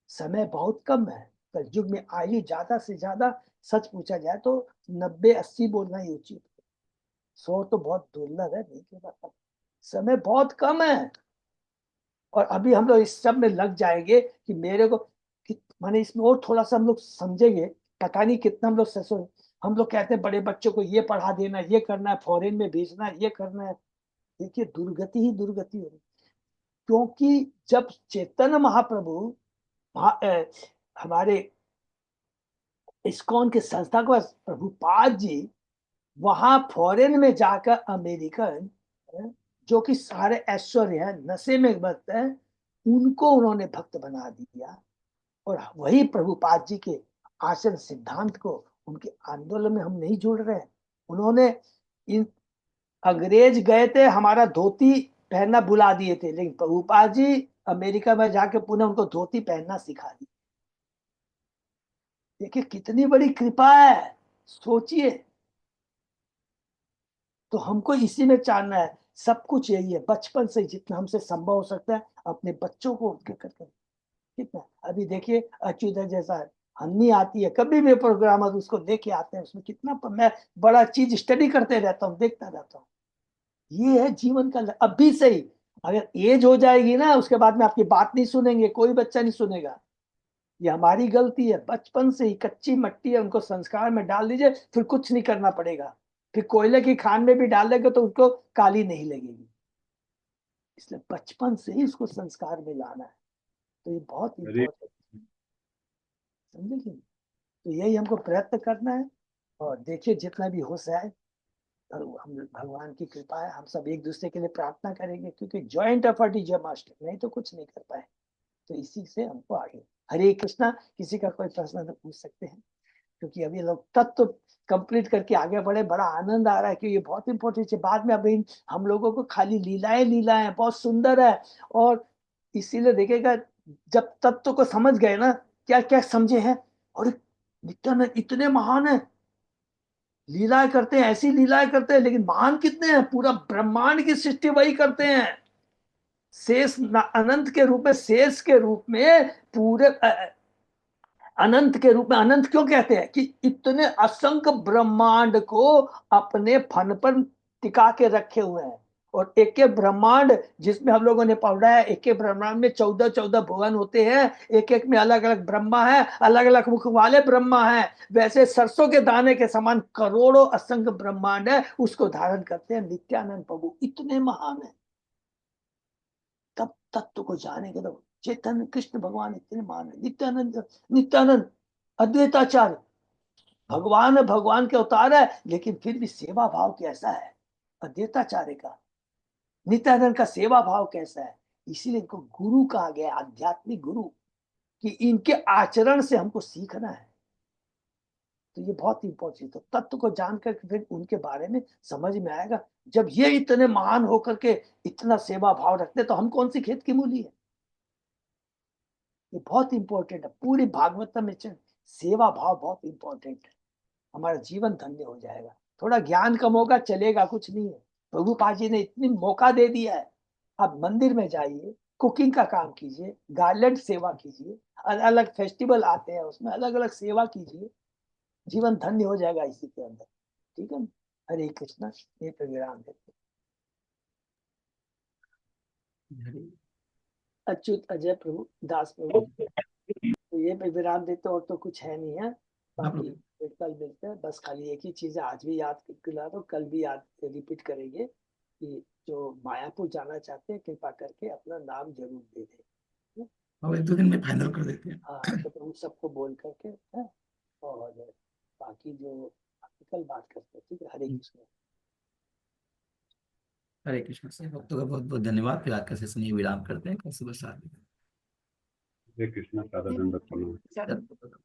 समय बहुत कम है। कल युग में आयु ज्यादा से ज्यादा सच पूछा जाए तो 90-80 बोलना ही उचित, 100 तो बहुत दुर्लभ है, नहीं के समय बहुत कम है। और अभी हम लोग इस सब में लग जाएंगे कि मेरे को माने इसमें और थोड़ा सा हम लोग समझेंगे, पता नहीं कितना हम लोग हम लोग कहते हैं बड़े बच्चों को ये पढ़ा देना, ये करना है, फॉरेन में भेजना है, ये करना है। देखिए दुर्गति ही दुर्गति हो रही, क्योंकि जब चैतन्य महाप्रभु हमारे इस्कॉन के संस्था को प्रभुपाद जी वहां फॉरेन में जाकर अमेरिकन जो कि सारे ऐश्वर्य है, नशे में मस्त है, उनको उन्होंने भक्त बना दिया। और वही प्रभुपाद जी के आचरण सिद्धांत को उनके आंदोलन में हम नहीं जोड़ रहे हैं। उन्होंने इन अंग्रेज गए थे हमारा धोती पहनना बुला दिए थे, लेकिन प्रभुपाद जी अमेरिका में जाके पुनः उनको धोती पहनना सिखा दी। देखिए कितनी बड़ी कृपा है, सोचिए। तो हमको इसी में जानना है, सब कुछ यही है। बचपन से जितना हमसे संभव हो सकता है अपने बच्चों को उनके करके कितना, अभी देखिए अच्युत जैसा हन्नी आती है, कभी भी प्रोग्राम उसको लेके आते हैं, उसमें कितना मैं बड़ा चीज स्टडी करते रहता हूँ, देखता रहता हूँ। ये है जीवन का अभी से ही। अगर एज हो जाएगी ना उसके बाद में आपकी बात नहीं सुनेंगे, कोई बच्चा नहीं सुनेगा। ये हमारी गलती है, बचपन से ही कच्ची मट्टी है, उनको संस्कार में डाल दीजिए, फिर कुछ नहीं करना पड़ेगा। फिर कोयले की खान में भी डाल देंगे तो उसको काली नहीं लगेगी। इसलिए बचपन से ही उसको संस्कार में लाना है, तो ये बहुत इंपॉर्टेंट, समझे कि? तो यही हमको प्रयत्न करना है। और देखिए जितना भी हो जाए, हम भगवान की कृपा है, हम सब एक दूसरे के लिए प्रार्थना करेंगे, क्योंकि ज्वाइंट एफर्ट इज मस्ट, नहीं तो कुछ नहीं कर पाए। तो इसी से हमको आगे। हरे कृष्णा। किसी का कोई प्रश्न तो पूछ सकते हैं, क्योंकि अभी लोग तत्व कंप्लीट करके आगे बढ़े, बड़ा आनंद आ रहा है कि ये बहुत इंपॉर्टेंट है। बाद में अभी हम लोगों को खाली लीलाएं लीलाएं बहुत सुंदर है, और इसीलिए देखिएगा जब तत्व को समझ गए ना, क्या क्या समझे हैं, और नित्यानंद इतने महान है, लीलाएं करते हैं, ऐसी लीलाएं करते हैं, लेकिन महान कितने हैं, पूरा ब्रह्मांड की सृष्टि वही करते हैं। शेष अनंत के रूप में, शेष के रूप में, पूरे अनंत के रूप में। अनंत क्यों कहते हैं कि इतने असंख्य ब्रह्मांड को अपने फन पर टिका के रखे हुए हैं। और एक एक ब्रह्मांड जिसमें हम लोगों ने पढ़ा है, एक एक ब्रह्मांड में 14-14 भुवन होते हैं, एक एक में अलग अलग ब्रह्मा है, अलग अलग मुख वाले ब्रह्मा है। वैसे सरसों के दाने के समान करोड़ों असंख्य ब्रह्मांड है, उसको धारण करते हैं नित्यानंद प्रभु, इतने महान है। तब तत्व को जानेंगे तो चैतन्य कृष्ण भगवान इतने महान है। नित्यानंद, नित्यानंद अद्वैताचार्य भगवान है, भगवान के अवतार है, लेकिन फिर भी सेवा भाव कैसा है अद्वैताचार्य का, नित्यानंद का सेवा भाव कैसा है। इसीलिए इनको गुरु कहा गया, आध्यात्मिक गुरु, कि इनके आचरण से हमको सीखना है। तो तो ये बहुत इंपॉर्टेंट है। तत्व को जान करके फिर उनके बारे में समझ में आएगा, जब ये इतने महान होकर के इतना सेवा भाव रखते तो हम कौन सी खेत की मूली है। ये बहुत इंपॉर्टेंट है, पूरी भागवतम में सेवा भाव बहुत इंपॉर्टेंट है, हमारा जीवन धन्य हो जाएगा। थोड़ा ज्ञान कम होगा चलेगा, कुछ नहीं है, प्रभुपाद जी ने इतनी मौका दे दिया है। आप मंदिर में जाइए, कुकिंग का काम कीजिए, गार्लैंड सेवा कीजिए, अलग अलग फेस्टिवल आते हैं उसमें अलग अलग सेवा कीजिए, जीवन धन्य हो जाएगा इसी के अंदर। ठीक है ना? हरे कृष्णा। ये पे विराम देते। अच्युत अजय प्रभु दास प्रभु, तो ये पे विराम देते, और तो कुछ है नहीं है। बाकी फिर कल मिलते हैं। बस खाली एक ही चीज है, आज भी याद दिला दो, कल भी याद रिपीट करेंगे कि जो मायापुर जाना चाहते हैं कृपा करके अपना नाम जरूर दे दें। और 1-2 दिन में फाइनल कर देते हैं। हाँ, तो उन सबको बोल करके है, और बाकी जो कल बात करते हैं। ठीक है, हरे कृष्ण। हरे कृष्ण से भक्तों का बहुत बहुत धन्यवाद। फिर आज का सेशन ये विराम करते हैं। कल सुबह 7 बजे। हरे कृष्णा, सादा दंडवत प्रणाम।